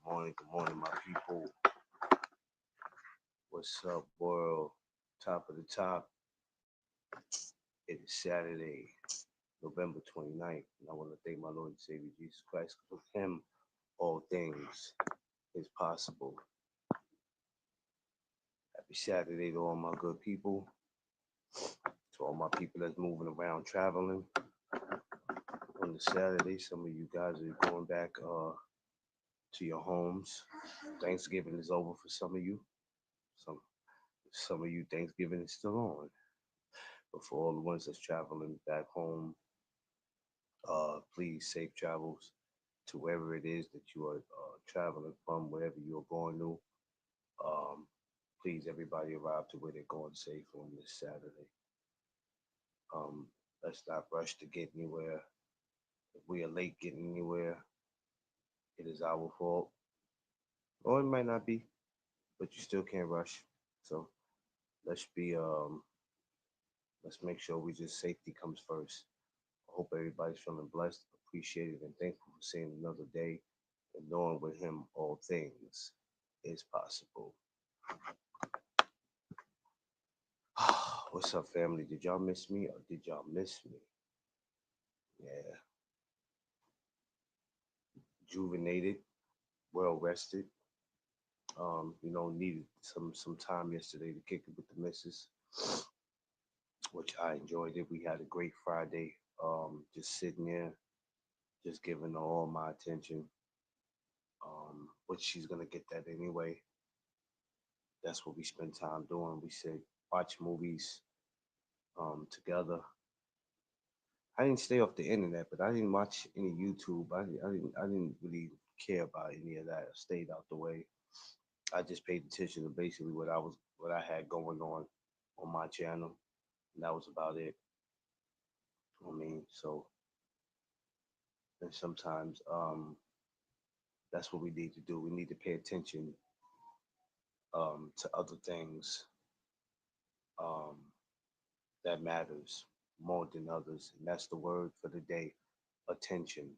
Good morning, my people. What's up, world? Top of the top. It is Saturday, November 29th, and I want to thank my Lord and Savior Jesus Christ. With Him, all things is possible. Happy Saturday to all my good people, to all my people that's moving around traveling on the Saturday. Some of you guys are going back to your homes. Thanksgiving is over for some of you. Some of you, Thanksgiving is still on. But for all the ones that's traveling back home, please safe travels to wherever it is that you are traveling from, wherever you're going to. Please, everybody arrive to where they're going safe on this Saturday. Let's not rush to get anywhere. If we are late getting anywhere, it is our fault. Or it might not be, but you still can't rush. So let's make sure we just safety comes first. I hope everybody's feeling blessed, appreciated, and thankful for seeing another day and knowing with Him all things is possible. What's up, family? Did y'all miss me or did y'all miss me? Yeah. Rejuvenated, well rested. Needed some time yesterday to kick it with the missus, which I enjoyed it. We had a great Friday. Just sitting there, just giving her all my attention. But she's gonna get that anyway. That's what we spend time doing. We said watch movies together. I didn't stay off the internet, but I didn't watch any YouTube. I didn't really care about any of that. I stayed out the way. I just paid attention to basically what I had going on my channel, and that was about it. So and sometimes that's what we need to do. We need to pay attention to other things that matters more than others, and that's the word for the day: attention.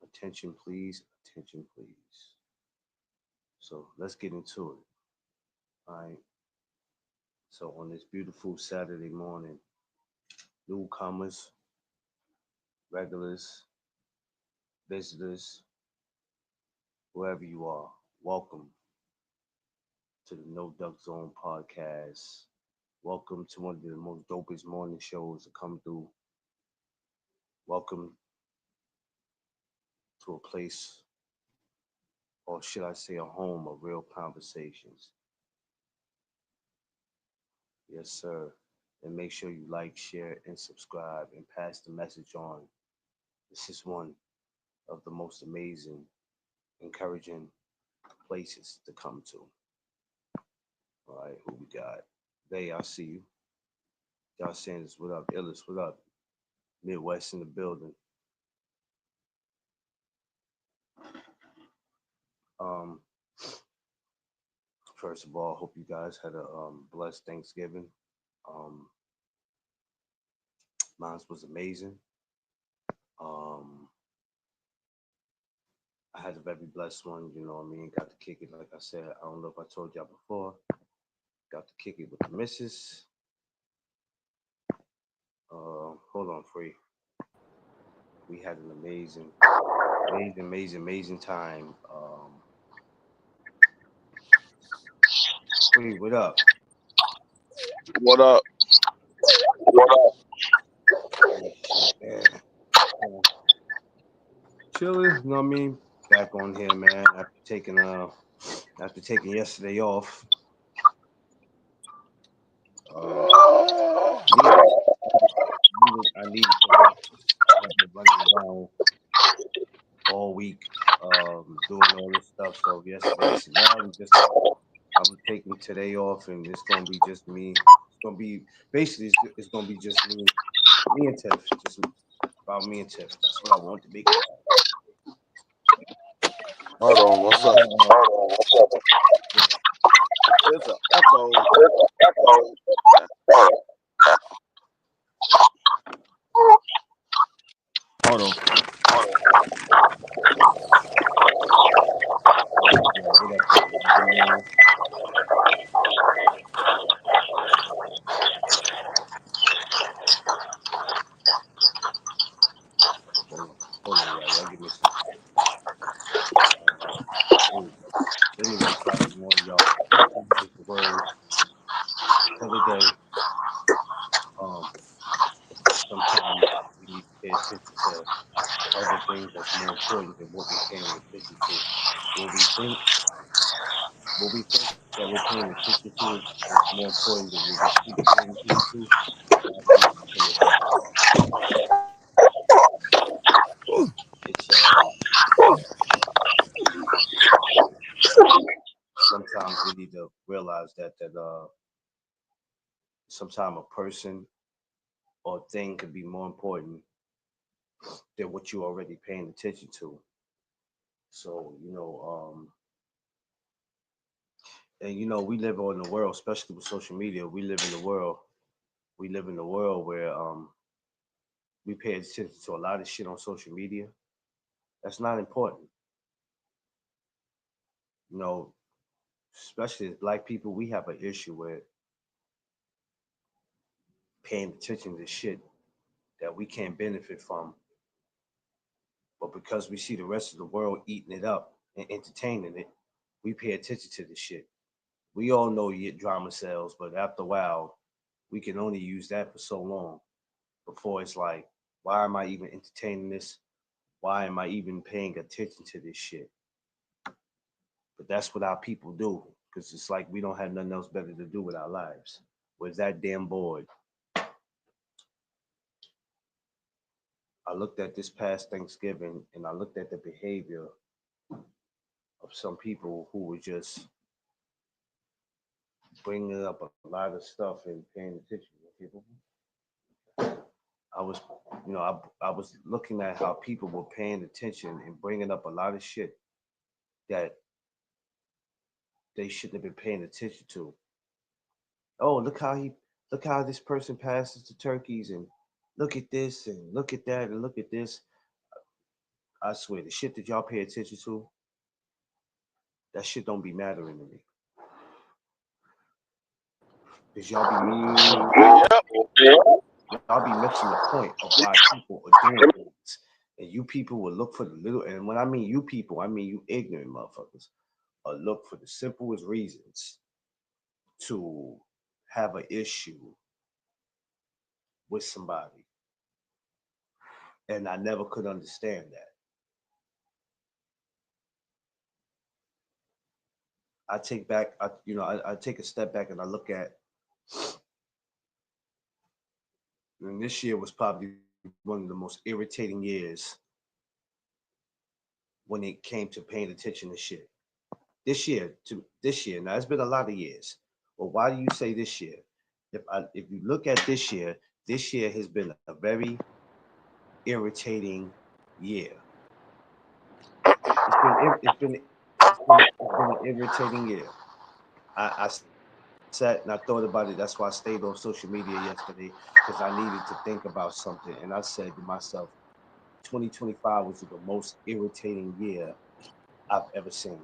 Attention, please. Attention, please. So let's get into it. All right. So on this beautiful Saturday morning, newcomers, regulars, visitors, whoever you are, welcome to the No Duck Zone podcast. Welcome to one of the most dopest morning shows to come through. Welcome to a place, or should I say a home of real conversations. Yes, sir. And make sure you like, share, and subscribe and pass the message on. This is one of the most amazing, encouraging places to come to. All right, who we got? They, I see you. Y'all Sanders, what up? Illis, what up? Midwest in the building. First of all, hope you guys had a blessed Thanksgiving. Mine was amazing. I had a very blessed one, you know what I mean? Got to kick it, like I said. I don't know if I told y'all before. Got to kick it with the missus. Hold on, Free. We had an amazing time. Free, what up? What up? Yeah. Chilling, you know what I mean? Back on here, man. After taking yesterday off. I needed to. I've been running around all week, doing all this stuff. So yesterday, so now I'm taking today off, and it's gonna be just me. It's gonna be basically it's gonna be just me and Tiff, just about me and Tiff. That's what I want to be. Hold on, what's up? There's an echo. Hold on. what up, man? Hold on, y'all. Y'all give me a second. Anyway, probably one of y'all take the word for the day. Um, Sometimes we need to pay attention to other things that's more important than what we're paying attention to. What we think, what we think that we're paying attention to is more important than what we're really paying attention to. And I think sometimes we need to realize that sometimes a person or thing could be more important than what you're already paying attention to. So, and we live in the world, especially with social media. We live in the world. We live in the world where we pay attention to a lot of shit on social media. That's not important. You know, especially as black people, we have an issue with paying attention to shit that we can't benefit from. But because we see the rest of the world eating it up and entertaining it, we pay attention to this shit. We all know your drama sells, but after a while, we can only use that for so long before it's like, why am I even entertaining this? Why am I even paying attention to this shit? But that's what our people do because it's like we don't have nothing else better to do with our lives. We're that damn bored. I looked at this past Thanksgiving and I looked at the behavior of some people who were just bringing up a lot of stuff and paying attention. People, I was, I was looking at how people were paying attention and bringing up a lot of shit that they shouldn't have been paying attention to. Oh, look how this person passes the turkeys, and look at this, and look at that, and look at this. I swear, the shit that y'all pay attention to, that shit don't be mattering to me. Cause y'all be missing the point of why people are doing things. And you people will look for the little, and when I mean you people, I mean you ignorant motherfuckers, look for the simplest reasons to have an issue with somebody. And I never could understand that. I take a step back and I look at, and this year was probably one of the most irritating years when it came to paying attention to shit. This year, now it's been a lot of years. Well, why do you say this year? If you look at this year has been a very irritating year. It's been an irritating year. I sat and I thought about it. That's why I stayed off social media yesterday because I needed to think about something. And I said to myself, 2025 was the most irritating year I've ever seen.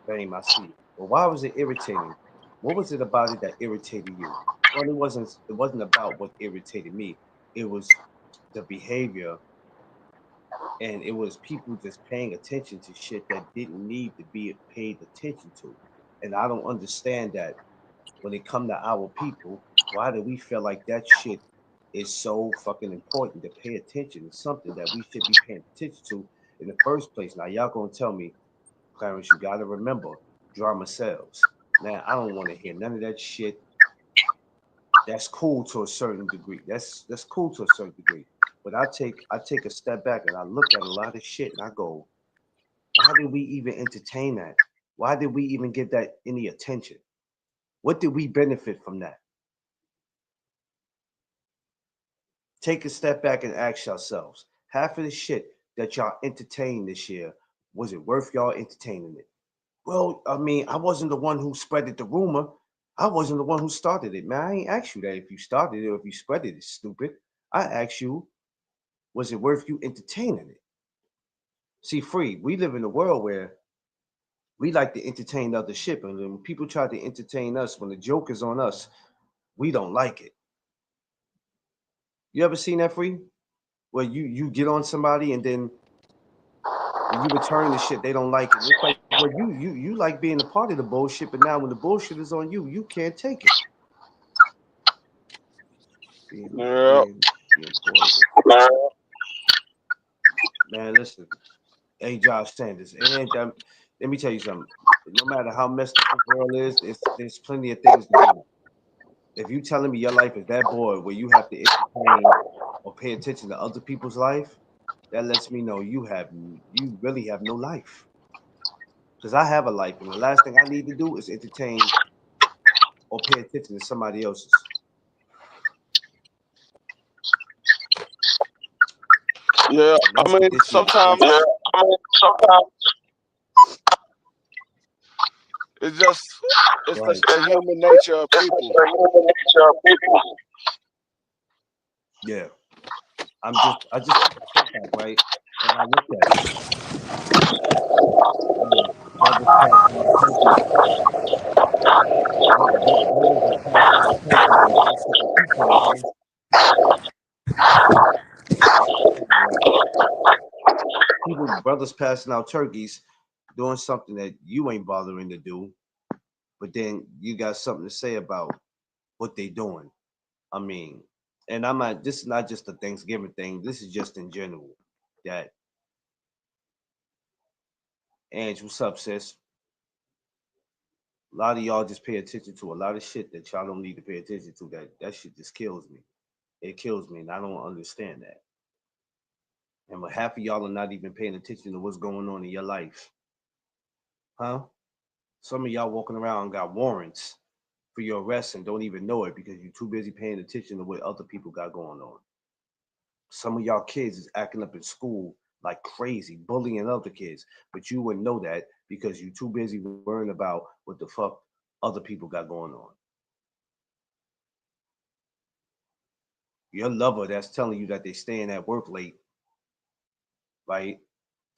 Very my seat. Well, why was it irritating? What was it about it that irritated you? Well, it wasn't about what irritated me. It was the behavior, and it was people just paying attention to shit that didn't need to be paid attention to. And I don't understand that when it come to our people, why do we feel like that shit is so fucking important to pay attention to something that we should be paying attention to in the first place? Now y'all gonna tell me, Clarence, you gotta remember, drama sells. Now I don't want to hear none of that shit. That's cool to a certain degree. That's cool to a certain degree. But I take a step back and I look at a lot of shit and I go, why did we even entertain that? Why did we even give that any attention? What did we benefit from that? Take a step back and ask yourselves, half of the shit that y'all entertained this year, was it worth y'all entertaining it? Well, I mean, I wasn't the one who spreaded the rumor. I wasn't the one who started it, man. I ain't asked you that if you started it or if you spread it, it's stupid. I asked you, was it worth you entertaining it? See, free, we live in a world where We like to entertain other shit, and when people try to entertain us, when the joke is on us, we don't like it. You ever seen that, Free? Where you get on somebody and then when you return the shit, they don't like it. It's like, well, you like being a part of the bullshit, but now when the bullshit is on you, you can't take it. Being Yeah. being part of it. Man, listen. Hey, Josh Sanders, it ain't that. Let me tell you something. No matter how messed up the world is, there's plenty of things to do. If you telling me your life is that bored where you have to entertain or pay attention to other people's life, that lets me know you really have no life. Because I have a life, and the last thing I need to do is entertain or pay attention to somebody else's. Yeah. And I that's what mean, this is. sometimes it's just it's Right. the human nature of people. Yeah. I just took a step back, right? And I looked at it. Brothers passing out turkeys. Brothers are passing out turkeys and gossiping coupons. Brothers passing out turkeys, doing something that you ain't bothering to do, but then you got something to say about what they doing. I mean, and I'm not. This is not just a Thanksgiving thing. This is just in general. That Ange, what's up, sis? A lot of y'all just pay attention to a lot of shit that y'all don't need to pay attention to. That shit just kills me. It kills me, and I don't understand that. And when half of y'all are not even paying attention to what's going on in your life, huh? Some of y'all walking around got warrants for your arrest and don't even know it because you're too busy paying attention to what other people got going on. Some of y'all kids is acting up in school like crazy, bullying other kids, but you wouldn't know that because you're too busy worrying about what the fuck other people got going on. Your lover that's telling you that they staying at work late, right?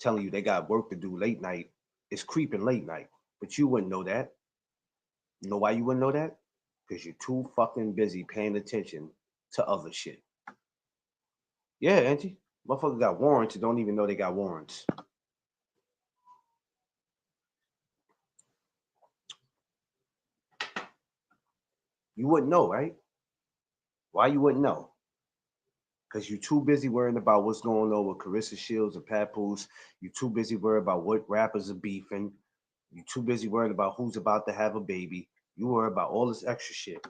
Telling you they got work to do late night is creeping late night, but you wouldn't know that. You know why you wouldn't know that? Because you're too fucking busy paying attention to other shit. Yeah, Auntie. Motherfuckers got warrants and don't even know they got warrants. You wouldn't know, right? Why you wouldn't know? Because you're too busy worrying about what's going on with Carissa Shields and Papoose. You're too busy worrying about what rappers are beefing. You're too busy worrying about who's about to have a baby. You worry about all this extra shit.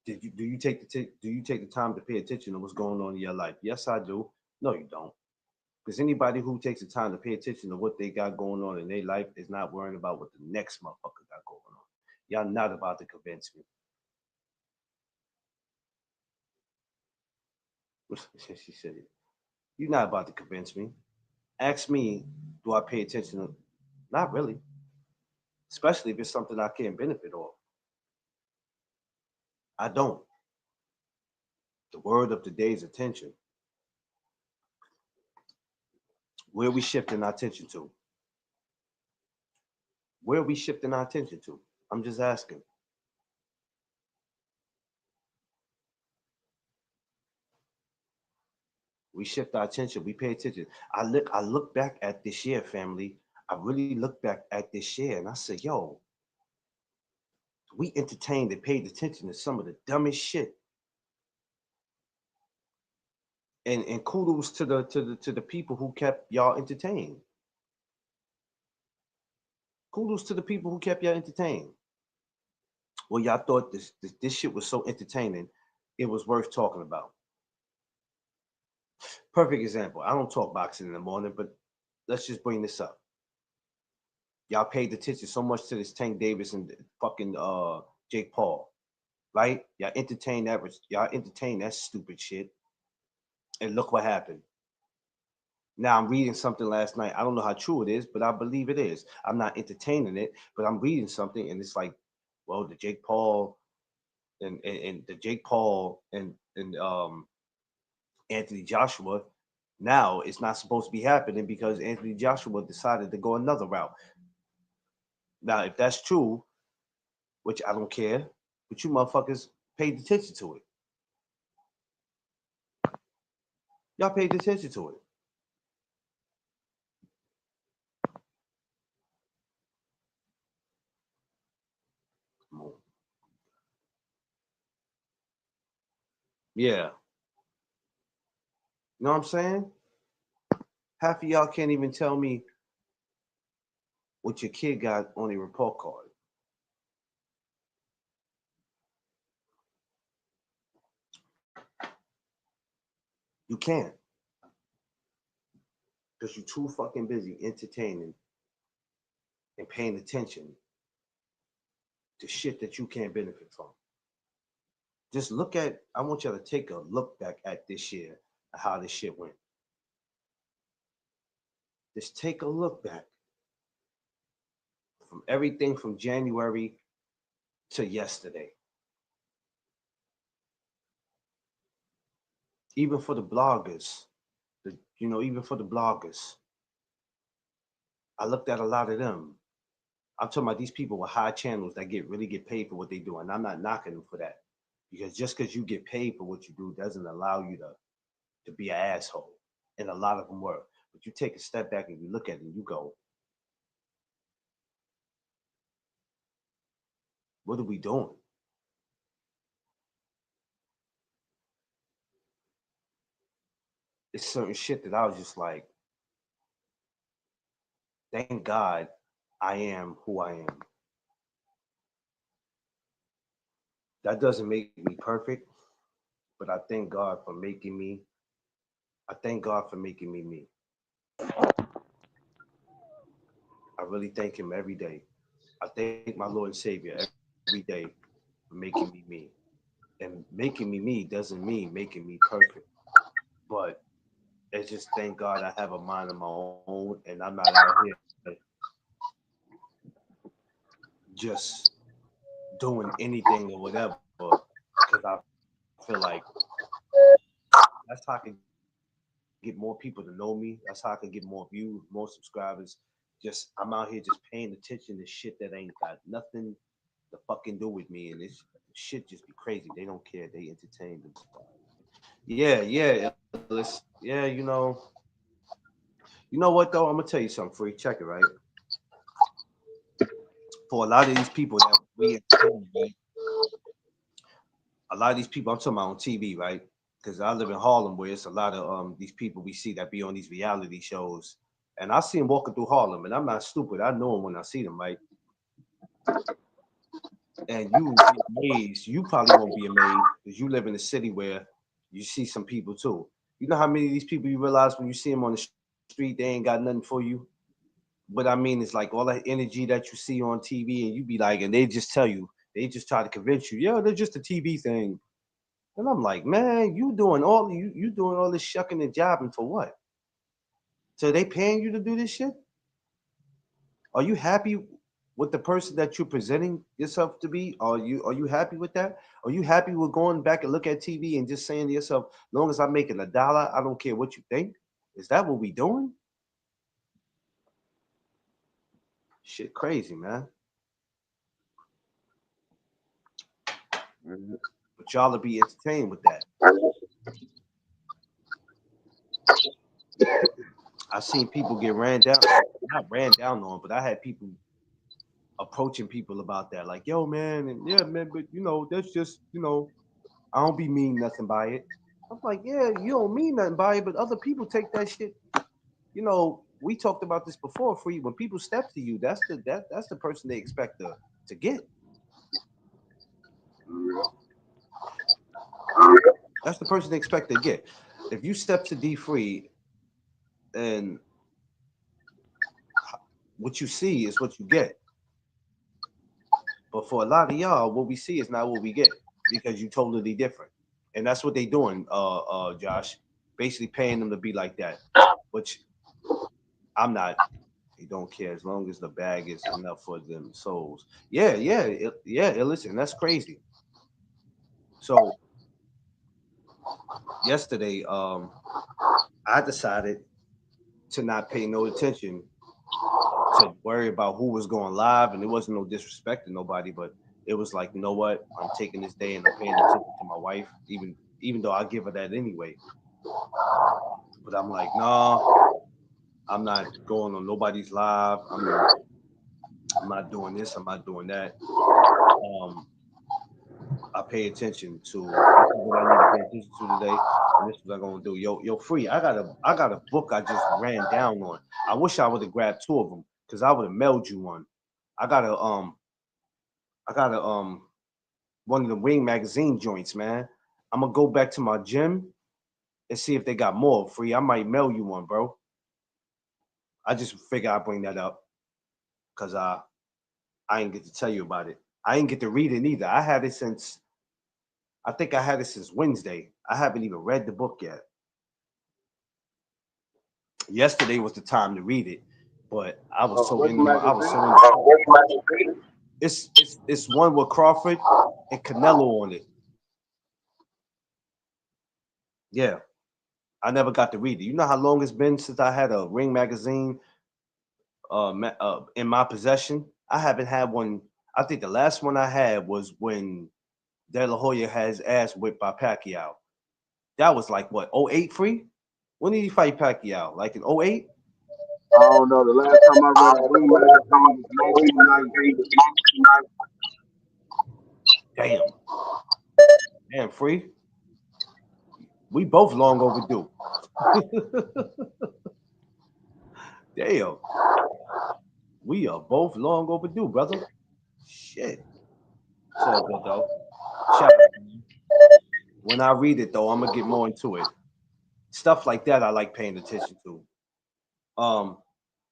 Do you take the time to pay attention to what's going on in your life? Yes, I do. No, you don't. Because anybody who takes the time to pay attention to what they got going on in their life is not worrying about what the next motherfucker got going on. Y'all not about to convince me. She said it. You're not about to convince me. Ask me, do I pay attention to? Not really. Especially if it's something I can't benefit off. I don't. The word of the day is attention. Where are we shifting our attention to? Where are we shifting our attention to? I'm just asking. We shift our attention. We pay attention. I look back at this year, family. I really look back at this year and I said, yo, we entertained and paid attention to some of the dumbest shit. And kudos to the people who kept y'all entertained. Kudos to the people who kept y'all entertained. Well, y'all thought this shit was so entertaining, it was worth talking about. Perfect example. I don't talk boxing in the morning, but let's just bring this up. Y'all paid attention so much to this Tank Davis and fucking Jake Paul, right? Y'all entertained that stupid shit. And look what happened. Now I'm reading something last night. I don't know how true it is, but I believe it is. I'm not entertaining it, but I'm reading something and it's like, well, the Jake Paul and the Jake Paul and Anthony Joshua, Now it's not supposed to be happening because Anthony Joshua decided to go another route. Now, if that's true, which I don't care, but you motherfuckers paid attention to it. Y'all paid attention to it. Come on. Yeah. You know what I'm saying? Half of y'all can't even tell me what your kid got on a report card. You can't because you're too fucking busy entertaining and paying attention to shit that you can't benefit from. Just look at, I want y'all to take a look back at this year, how this shit went. Just take a look back from everything from January to yesterday. Even for the bloggers, even for the bloggers, I looked at a lot of them. I'm talking about these people with high channels that really get paid for what they do, and I'm not knocking them for that. Because just because you get paid for what you do doesn't allow you to be an asshole. And a lot of them were. But you take a step back and you look at it and you go, what are we doing? It's certain shit that I was just like, thank God I am who I am. That doesn't make me perfect, but I thank God for making me. I thank God for making me me. I really thank Him every day. I thank my Lord and Savior every day for making me me. And making me me doesn't mean making me perfect, but it's just thank God I have a mind of my own and I'm not out here just doing anything or whatever because I feel like that's how I can get more people to know me. That's how I can get more views, more subscribers. Just I'm out here just paying attention to shit that ain't got nothing to fucking do with me, and this shit just be crazy. They don't care. They entertain themselves. Yeah. You know what though? I'm gonna tell you something. Free, check it right. For a lot of these people that we entertain, right? A lot of these people I'm talking about on TV, right? Because I live in Harlem, where it's a lot of these people we see that be on these reality shows, and I see them walking through Harlem, and I'm not stupid. I know them when I see them, right? And you will be amazed. You probably won't be amazed because you live in a city where you see some people too. You know how many of these people you realize when you see them on the street, they ain't got nothing for you. What I mean is like all that energy that you see on TV, and you be like, and they just tell you, they just try to convince you, yeah, they're just a TV thing. And I'm like, man, you doing all this shucking and jobbing for what? So they paying you to do this shit? Are you happy with the person that you're presenting yourself to be? Are you happy with that? Are you happy with going back and look at TV and just saying to yourself, long as I'm making $1, I don't care what you think? Is that what we doing? Shit crazy, man. But y'all will be entertained with that. I seen people get ran down, not ran down on, but I had people approaching people about that, like, yo, man, and yeah, man, but that's just, I don't be mean nothing by it. I'm like, yeah, you don't mean nothing by it, but other people take that shit. We talked about this before, Free. When people step to you, that's the person they expect to get. That's the person they expect to get. If you step to D Free and what you see is what you get. But for a lot of y'all, what we see is not what we get because you totally different. And that's what they doing, Josh. Basically paying them to be like that. Which I'm not. They don't care as long as the bag is enough for them souls. Yeah. Listen, that's crazy. So yesterday, I decided to not pay no attention to worry about who was going live, and it wasn't no disrespect to nobody, but it was like, you know what? I'm taking this day and I'm paying attention to my wife, even though I give her that anyway. But I'm like, no, I'm not going on nobody's live. I'm not doing this. I'm not doing that. Um, I pay attention to this is what I need to pay attention to today, and this is what I'm gonna do. Yo, free. I got a book I just ran down on. I wish I would have grabbed two of them because I would have mailed you one. I got a one of the Ring magazine joints, man. I'm gonna go back to my gym and see if they got more free. I might mail you one, bro. I just figure I'd bring that up because I ain't get to tell you about it. I ain't get to read it either. I think I had it since Wednesday. I haven't even read the book yet. Yesterday was the time to read it, but I was so Which in the I was magazine? so in. It's one with Crawford and Canelo on it. Yeah, I never got to read it. You know how long it's been since I had a Ring magazine in my possession? I haven't had one. I think the last one I had was when De La Hoya had his ass whipped by Pacquiao. That was like what, '08 free? When did he fight Pacquiao? Like in '08? I don't know. The last time I read a Ring magazine was 1990. Damn. Damn, free. We both long overdue. Damn. We are both long overdue, brother. Shit. It's all good though. Shout out, man. When I read it though, I'm gonna get more into it. Stuff like that I like paying attention to. Um,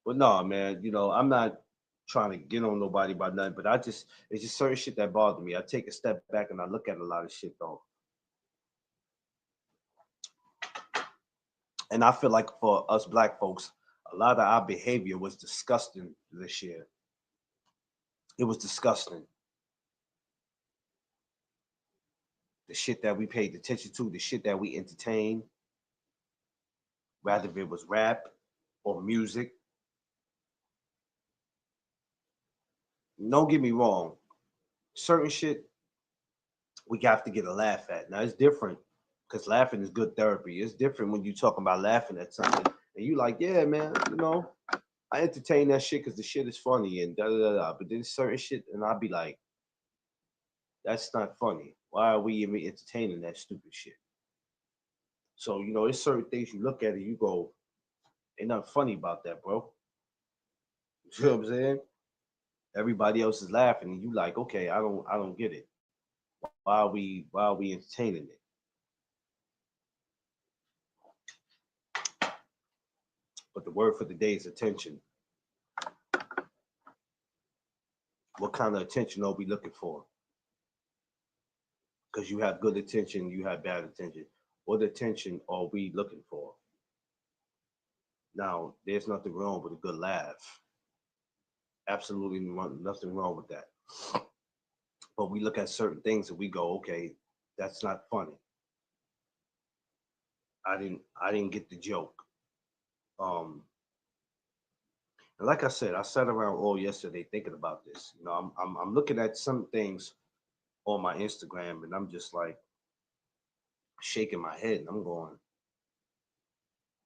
but no, man, I'm not trying to get on nobody about nothing, but it's just certain shit that bother me. I take a step back and I look at a lot of shit though. And I feel like for us black folks, a lot of our behavior was disgusting this year. It was disgusting. The shit that we paid attention to, the shit that we entertained, rather if it was rap or music. Don't get me wrong. Certain shit we have to get a laugh at. Now it's different because laughing is good therapy. It's different when you talking about laughing at something and you like, yeah, man, I entertain that shit because the shit is funny and da da da da. But then certain shit, and I'll be like, that's not funny. Why are we even entertaining that stupid shit? So there's certain things you look at and you go, ain't nothing funny about that, bro. You know what I'm saying? Everybody else is laughing and you like, okay, I don't get it. Why are we entertaining it? But the word for the day is attention. What kind of attention are we looking for? Because you have good attention, you have bad attention. What attention are we looking for? Now, there's nothing wrong with a good laugh. Absolutely nothing wrong with that. But we look at certain things and we go, okay, that's not funny. I didn't get the joke. Um, and like I said, I sat around all yesterday thinking about this. I'm looking at some things on my Instagram and I'm just like shaking my head and I'm going,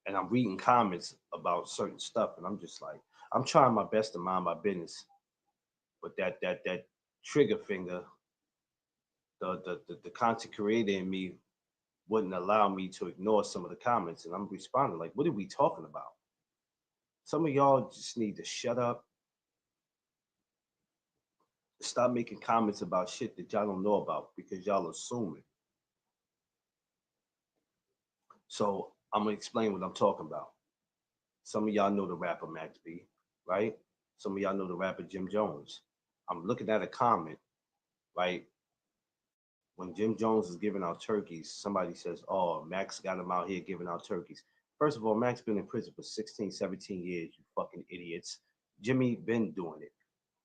and I'm reading comments about certain stuff, and I'm just like, I'm trying my best to mind my business, but that trigger finger, the content creator in me wouldn't allow me to ignore some of the comments, and I'm responding like, what are we talking about? Some of y'all just need to shut up, stop making comments about shit that y'all don't know about because y'all assuming. So I'm gonna explain what I'm talking about. Some of y'all know the rapper Max B, right? Some of y'all know the rapper Jim Jones. I'm looking at a comment, right? When Jim Jones is giving out turkeys, somebody says, "Oh, Max got him out here giving out turkeys." First of all, Max been in prison for 16, 17 years, you fucking idiots. Jimmy been doing it.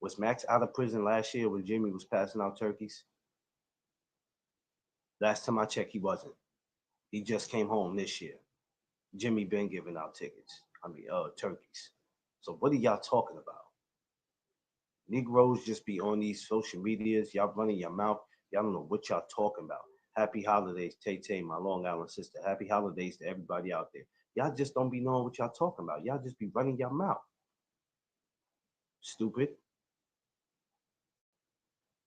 Was Max out of prison last year when Jimmy was passing out turkeys? Last time I checked, he wasn't. He just came home this year. Jimmy been giving out tickets. Turkeys. So what are y'all talking about? Negroes just be on these social medias. Y'all running your mouth. Y'all don't know what y'all talking about. Happy holidays, Tay Tay, my Long Island sister. Happy holidays to everybody out there. Y'all just don't be knowing what y'all talking about. Y'all just be running your mouth. Stupid.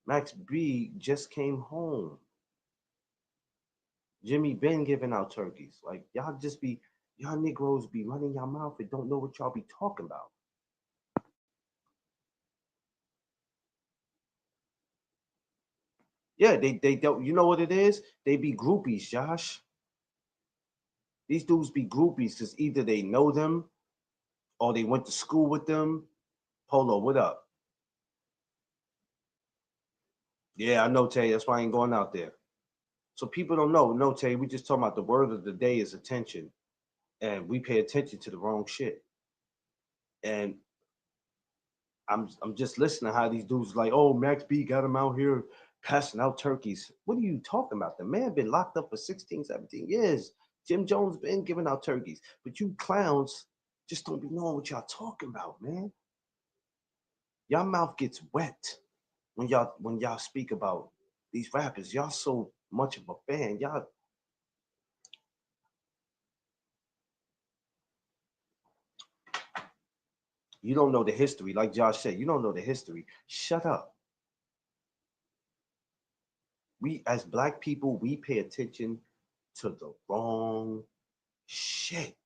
Max B just came home. Jimmy been giving out turkeys. Like y'all Negroes be running your mouth and don't know what y'all be talking about. Yeah, they don't. You know what it is? They be groupies, Josh. These dudes be groupies because either they know them or they went to school with them. Polo, what up? Yeah, I know, Tay. That's why I ain't going out there. So people don't know. No, Tay, we just talking about the word of the day is attention. And we pay attention to the wrong shit. And I'm just listening to how these dudes like, oh, Max B got him out here passing out turkeys. What are you talking about? The man been locked up for 16, 17 years. Jim Jones been giving out turkeys. But you clowns just don't be knowing what y'all talking about, man. Y'all mouth gets wet when y'all speak about these rappers. Y'all so much of a fan. You don't know the history. Like Josh said, you don't know the history. Shut up. We as black people, we pay attention to the wrong shit.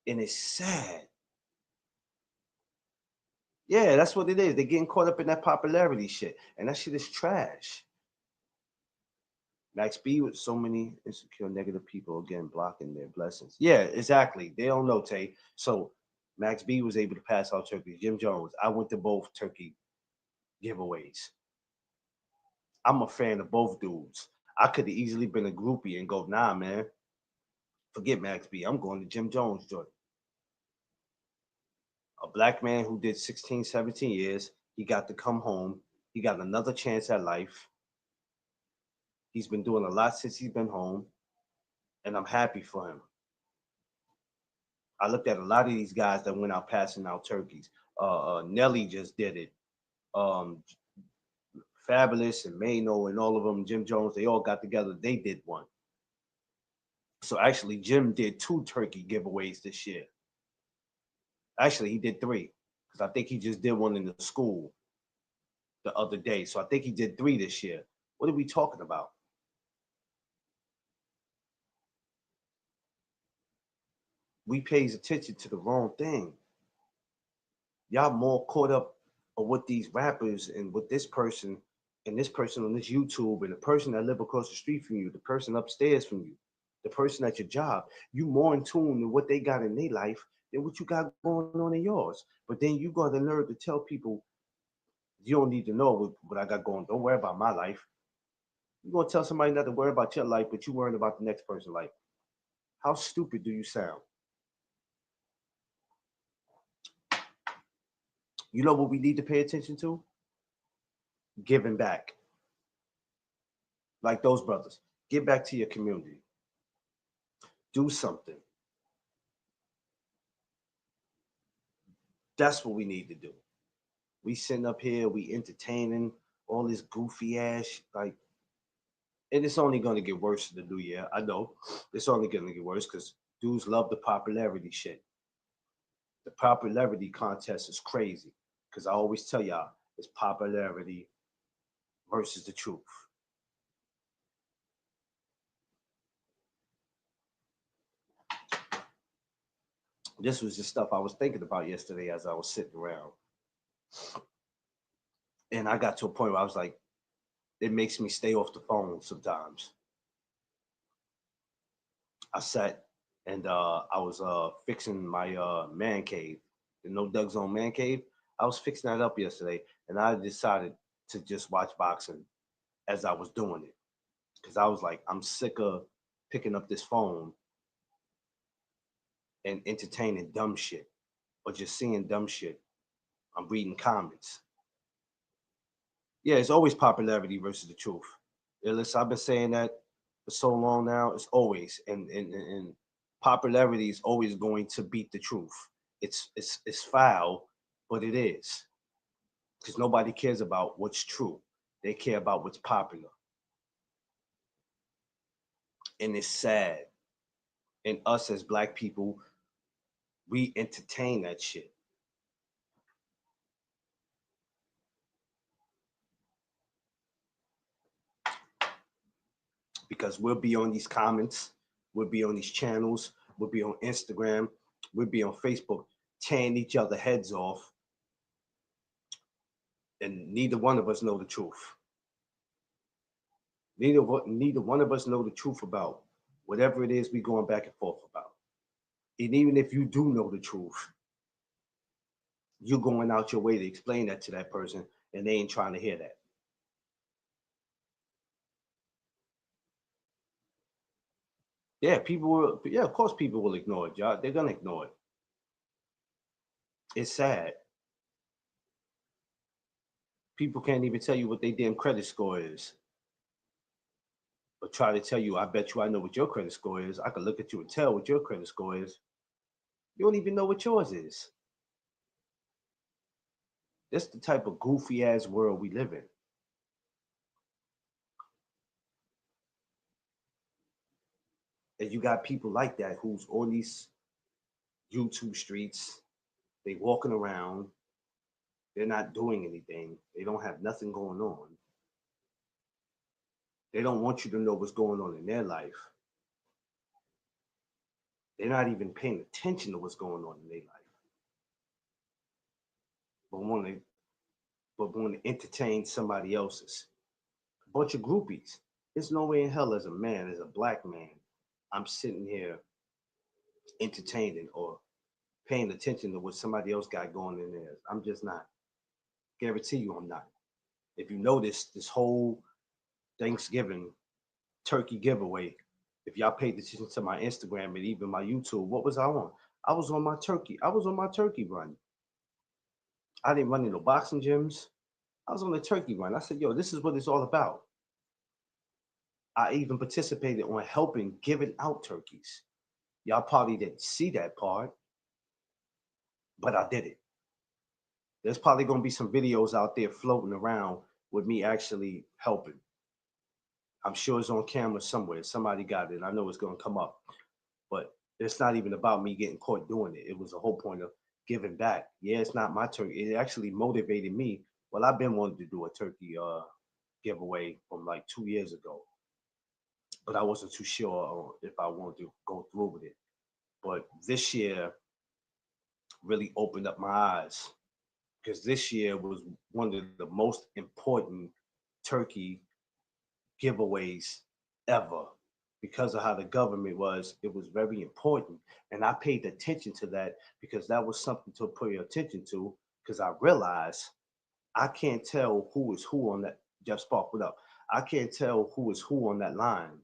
And it's sad. Yeah, that's what it is. They're getting caught up in that popularity shit. And that shit is trash. Max B with so many insecure negative people again blocking their blessings. Yeah, exactly. They don't know, Tay. So Max B was able to pass out turkeys. Jim Jones, I went to both turkey giveaways. I'm a fan of both dudes. I could have easily been a groupie and go, nah, man, forget Max B. I'm going to Jim Jones joint. A black man who did 16, 17 years. He got to come home. He got another chance at life. He's been doing a lot since he's been home, and I'm happy for him. I looked at a lot of these guys that went out passing out turkeys. Nelly just did it. Um, Fabulous and Mano and all of them, Jim Jones, they all got together. They did one. So actually, Jim did two turkey giveaways this year. Actually, he did three because I think he just did one in the school the other day. So I think he did three this year. What are we talking about? We pays attention to the wrong thing. Y'all more caught up with these rappers and with this person and this person on this YouTube and the person that live across the street from you, the person upstairs from you, the person at your job. You more in tune with what they got in their life than what you got going on in yours. But then you got the nerve to tell people you don't need to know what I got going. Don't worry about my life. You're gonna tell somebody not to worry about your life, but you worrying about the next person's life. How stupid do you sound? You know what we need to pay attention to? Giving back. Like those brothers. Give back to your community. Do something. That's what we need to do. We sitting up here, we entertaining all this goofy ass, like, and it's only gonna get worse in the new year. I know it's only gonna get worse because dudes love the popularity shit. The popularity contest is crazy because I always tell y'all it's popularity versus the truth. This was just stuff I was thinking about yesterday as I was sitting around, and I got to a point where I was like, it makes me stay off the phone sometimes. I sat and I was fixing my man cave, the No Doug Zone man cave. I was fixing that up yesterday, and I decided to just watch boxing as I was doing it because I was like, I'm sick of picking up this phone and entertaining dumb shit or just seeing dumb shit. I'm reading comments. Yeah, it's always popularity versus the truth. Yeah, listen, I've been saying that for so long now. It's always and popularity is always going to beat the truth. It's foul, but it is because nobody cares about what's true. They care about what's popular, and it's sad. And us as black people, we entertain that shit. Because we'll be on these comments, we'll be on these channels, we'll be on Instagram, we'll be on Facebook, tearing each other heads off, and neither one of us know the truth. Neither one of us know the truth about whatever it is we going back and forth about. And even if you do know the truth, you're going out your way to explain that to that person, and they ain't trying to hear that. Yeah, people will. Yeah, of course, people will ignore it, y'all. They're gonna ignore it. It's sad. People can't even tell you what their damn credit score is, but try to tell you, I bet you I know what your credit score is. I can look at you and tell what your credit score is. You don't even know what yours is. That's the type of goofy ass world we live in. And you got people like that who's on these YouTube streets. They walking around. They're not doing anything. They don't have nothing going on. They don't want you to know what's going on in their life. They're not even paying attention to what's going on in their life. But want to entertain somebody else's. A bunch of groupies. There's no way in hell as a man, as a black man, I'm sitting here entertaining or paying attention to what somebody else got going in there. I'm just not. Guarantee you I'm not. If you notice this whole Thanksgiving turkey giveaway, if y'all paid attention to my Instagram and even my YouTube, what was I on? I was on my turkey. I was on my turkey run. I didn't run into boxing gyms. I was on the turkey run. I said, yo, this is what it's all about. I even participated on helping giving out turkeys. Y'all probably didn't see that part, but I did it. There's probably going to be some videos out there floating around with me actually helping. I'm sure it's on camera somewhere. Somebody got it. I know it's going to come up, but it's not even about me getting caught doing it. It was the whole point of giving back. Yeah, it's not my turkey. It actually motivated me. Well, I've been wanting to do a turkey giveaway from like 2 years ago, but I wasn't too sure if I wanted to go through with it. But this year really opened up my eyes because this year was one of the most important turkey giveaways ever because of how the government was. It was very important, and I paid attention to that because that was something to pay attention to because I realized I can't tell who is who on that. Jeff Spark, what up? I can't tell who is who on that line,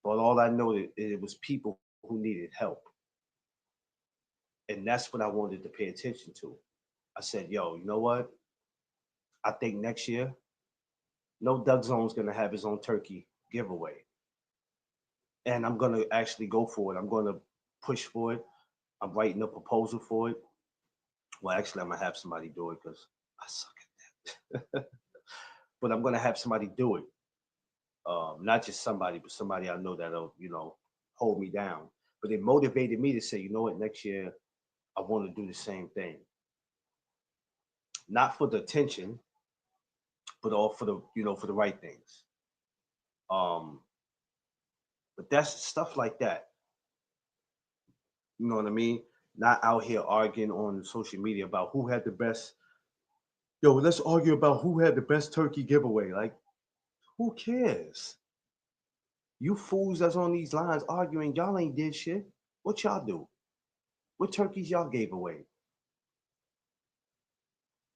but all I know is it was people who needed help, and that's what I wanted to pay attention to. I said, yo, you know what? I think next year, no Doug Zone's gonna have his own turkey giveaway. And I'm gonna actually go for it. I'm gonna push for it. I'm writing a proposal for it. Well, actually, I'm gonna have somebody do it because I suck at that. But I'm gonna have somebody do it. Not just somebody, but somebody I know that'll, hold me down. But it motivated me to say, you know what, next year I want to do the same thing. Not for the attention, but all for for the right things. Um, but that's stuff like that. You know what I mean? Not out here arguing on social media about who had the best. Yo, let's argue about who had the best turkey giveaway. Like, who cares? You fools that's on these lines arguing, y'all ain't did shit. What y'all do? What turkeys y'all gave away?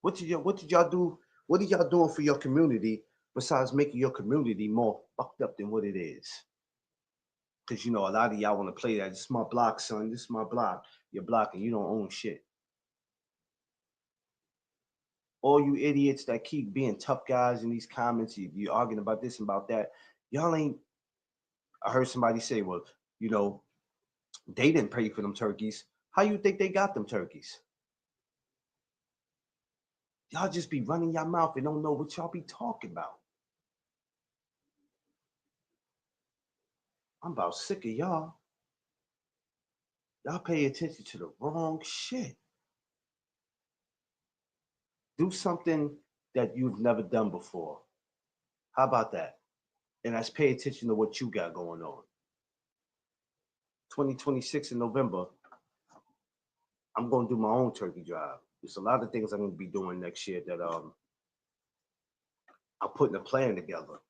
What did y'all do? What are y'all doing for your community besides making your community more fucked up than what it is? Because a lot of y'all want to play that. This is my block, son. This is my block. You're blocking. You don't own shit. All you idiots that keep being tough guys in these comments, you arguing about this and about that. Y'all ain't I heard somebody say, well, you know, they didn't pay for them turkeys. How you think they got them turkeys? Y'all just be running your mouth and don't know what y'all be talking about. I'm about sick of y'all. Y'all pay attention to the wrong shit. Do something that you've never done before. How about that? And that's pay attention to what you got going on. 2026 in November, I'm going to do my own turkey drive. There's a lot of things I'm going to be doing next year that I'm putting a plan together.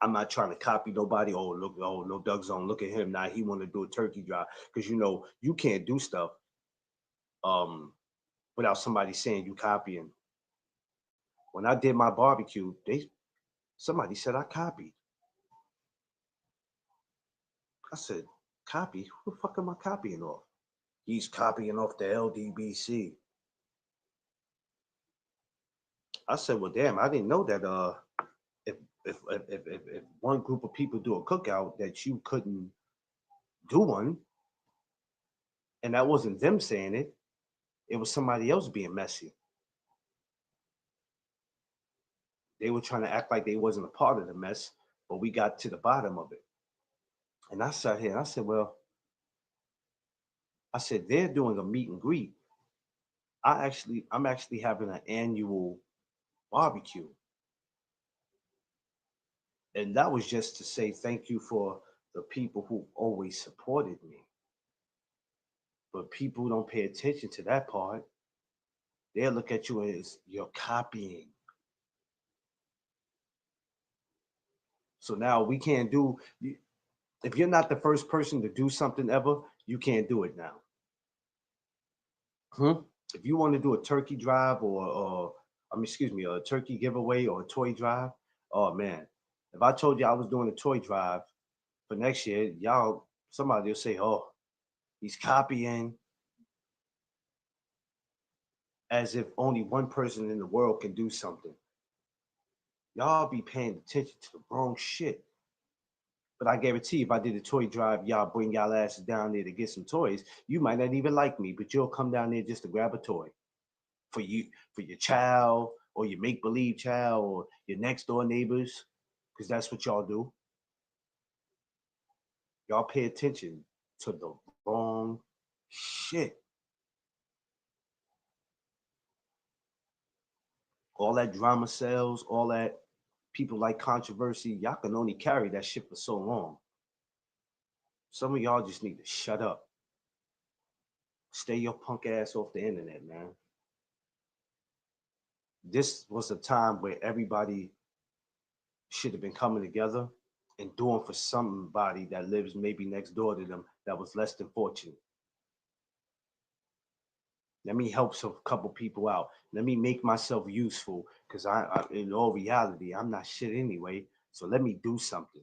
I'm not trying to copy nobody. Oh, look, oh, no, Doug Zone, look at him. Now he want to do a turkey drive. Because, you know, you can't do stuff um, without somebody saying you copying. When I did my barbecue, somebody said I copied. I said, copy? Who the fuck am I copying off? He's copying off the LDBC. I said, well, damn, I didn't know that if if one group of people do a cookout that you couldn't do one, and that wasn't them saying it, it was somebody else being messy. They were trying to act like they wasn't a part of the mess, but we got to the bottom of it. And I sat here and I said, well, I said they're doing a meet and greet. I'm actually having an annual barbecue. And that was just to say thank you for the people who always supported me. But people don't pay attention to that part. They'll look at you as you're copying. So now we can't do, if you're not the first person to do something ever, you can't do it now. Hmm? If you want to do a turkey drive or I mean, excuse me, a turkey giveaway or a toy drive, oh man, if I told you I was doing a toy drive for next year, y'all, somebody will say, oh, he's copying, as if only one person in the world can do something. Y'all be paying attention to the wrong shit. But I guarantee if I did a toy drive, y'all bring y'all asses down there to get some toys. You might not even like me, but you'll come down there just to grab a toy for you, for your child, or your make believe child, or your next door neighbors, because that's what y'all do. Y'all pay attention to the wrong shit. All that drama sells, all that people like controversy. Y'all can only carry that shit for so long. Some of y'all just need to shut up. Stay your punk ass off the internet, man. This was a time where everybody should have been coming together and doing for somebody that lives maybe next door to them that was less than fortunate. Let me help some couple people out. Let me make myself useful because in all reality, I'm not shit anyway. So let me do something.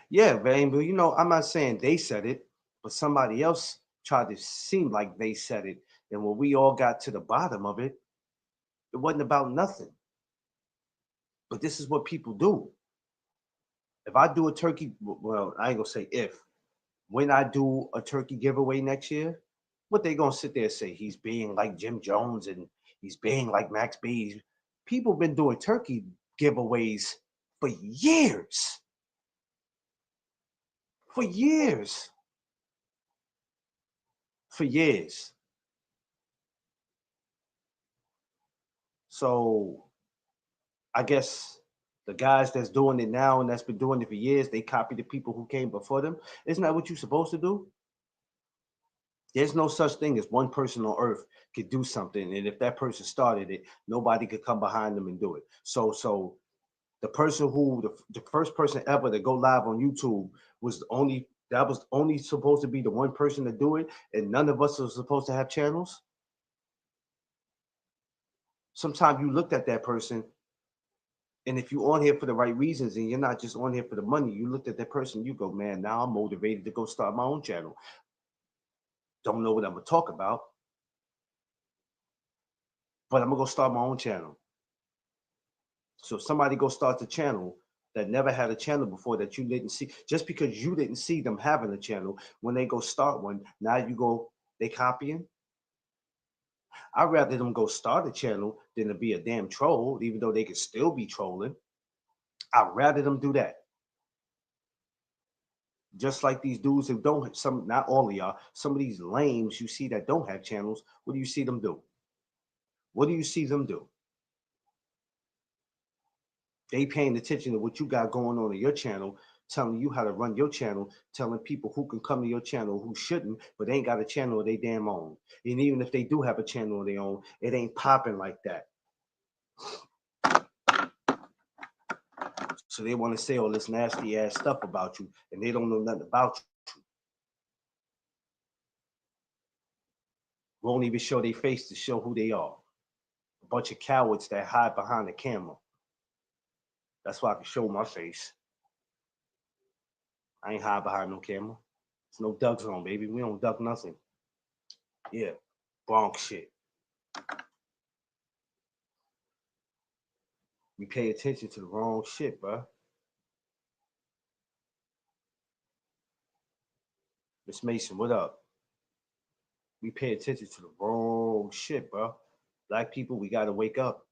Yeah, Van, but you know, I'm not saying they said it, but somebody else tried to seem like they said it. And when we all got to the bottom of it, it wasn't about nothing. But this is what people do. If I do a turkey, well, I ain't gonna say if. When I do a turkey giveaway next year, what they gonna sit there and say? He's being like Jim Jones and he's being like Max B. People been doing turkey giveaways for years. For years. For years. So I guess the guys that's doing it now and that's been doing it for years, they copy the people who came before them. Isn't that what you're supposed to do? There's no such thing as one person on earth could do something, and if that person started it, nobody could come behind them and do it. So the person who the first person ever to go live on YouTube was the only that was only supposed to be the one person to do it, and none of us are supposed to have channels. Sometimes you looked at that person, and if you're on here for the right reasons and you're not just on here for the money, you looked at that person, you go, man, now I'm motivated to go start my own channel. Don't know what I'm gonna talk about, but I'm gonna go start my own channel. So if somebody go start the channel that never had a channel before that you didn't see, just because you didn't see them having a channel, when they go start one, now you go, they copying. I'd rather them go start a channel than to be a damn troll, even though they could still be trolling. I'd rather them do that. Just like these dudes who don't, some, not all of y'all, some of these lames you see that don't have channels, what do you see them do? What do you see them do? They paying attention to what you got going on in your channel, telling you how to run your channel, telling people who can come to your channel who shouldn't, but they ain't got a channel of they damn own. And even if they do have a channel of their own, it ain't popping like that. So they want to say all this nasty ass stuff about you, and they don't know nothing about you. Won't even show their face to show who they are. A bunch of cowards that hide behind the camera. That's why I can show my face. I ain't hide behind no camera. There's no ducks on, baby. We don't duck nothing. Yeah, Bronx shit. We pay attention to the wrong shit, bro. Miss Mason, what up? We pay attention to the wrong shit, bro. Black people, we gotta wake up.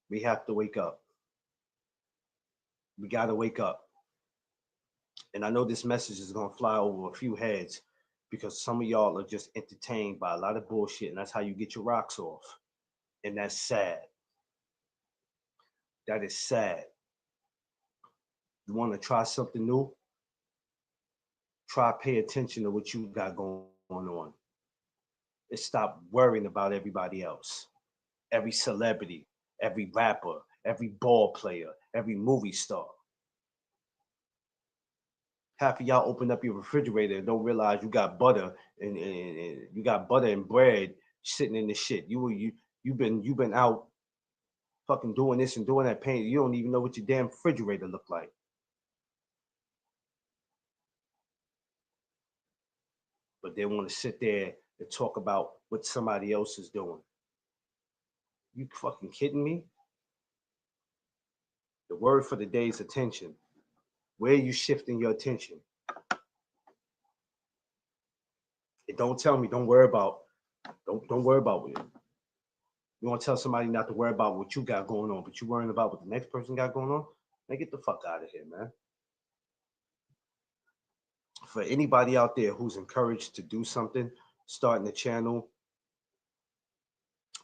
We have to wake up. We gotta wake up. And I know this message is gonna fly over a few heads because some of y'all are just entertained by a lot of bullshit, and that's how you get your rocks off. And that's sad. That is sad. You wanna try something new? Try pay attention to what you got going on. And stop worrying about everybody else. Every celebrity, every rapper, every ball player, every movie star. Half of y'all open up your refrigerator and don't realize you got butter and you got butter and bread sitting in the shit. You've been out fucking doing this and doing that pain. You don't even know what your damn refrigerator look like. But they want to sit there and talk about what somebody else is doing. You fucking kidding me? The word for the day is attention. Where are you shifting your attention? And don't tell me don't worry about it. You want to tell somebody not to worry about what you got going on, but you worrying about what the next person got going on? Man, get the fuck out of here, man. For anybody out there who's encouraged to do something, starting a channel,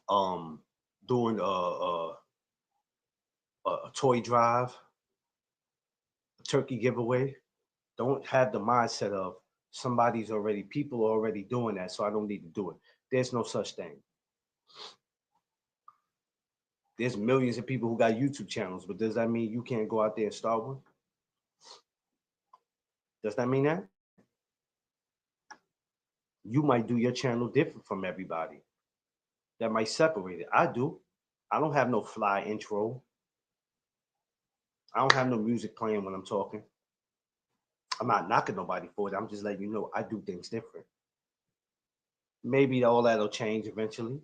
um, doing a toy drive, a turkey giveaway, don't have the mindset of people are already doing that, so I don't need to do it. There's no such thing. There's millions of people who got YouTube channels, but does that mean you can't go out there and start one? Does that mean that? You might do your channel different from everybody. That might separate it. I do. I don't have no fly intro. I don't have no music playing when I'm talking. I'm not knocking nobody for it. I'm just letting you know I do things different. Maybe all that'll change eventually.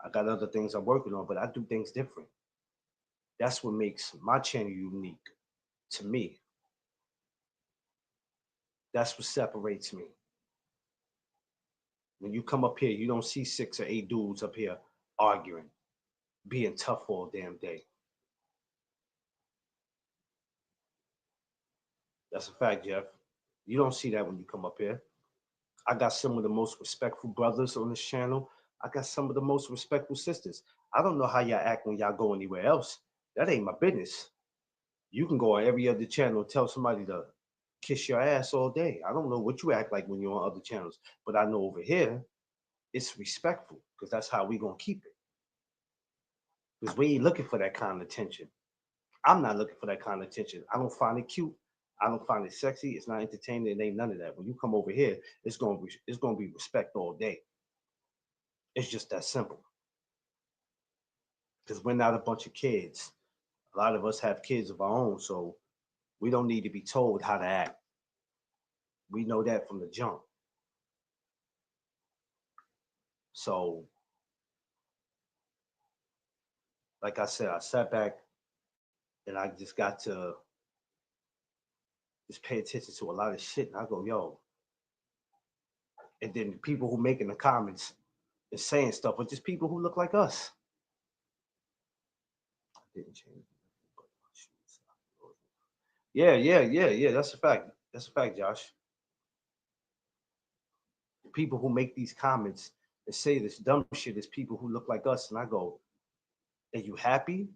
I got other things I'm working on, but I do things different. That's what makes my channel unique to me. That's what separates me. When you come up here, you don't see 6 or 8 dudes up here arguing, being tough all damn day. That's a fact, Jeff. You don't see that when you come up here. I got some of the most respectful brothers on this channel. I got some of the most respectful sisters. I don't know how y'all act when y'all go anywhere else. That ain't my business. You can go on every other channel and tell somebody to kiss your ass all day. I don't know what you act like when you're on other channels, but I know over here it's respectful because that's how we gonna keep it. Because we ain't looking for that kind of attention. I'm not looking for that kind of attention. I don't find it cute. I don't find it sexy. It's not entertaining. It ain't none of that. When you come over here, it's gonna be respect all day. It's just that simple. Because we're not a bunch of kids. A lot of us have kids of our own, so we don't need to be told how to act. We know that from the jump. So, like I said, I sat back and I just got to just pay attention to a lot of shit. And I go, yo, and then the people who making the comments and saying stuff are just people who look like us. I didn't change. Yeah, yeah, yeah, yeah. That's a fact. That's a fact, Josh. The people who make these comments and say this dumb shit is people who look like us. And I go, are you happy?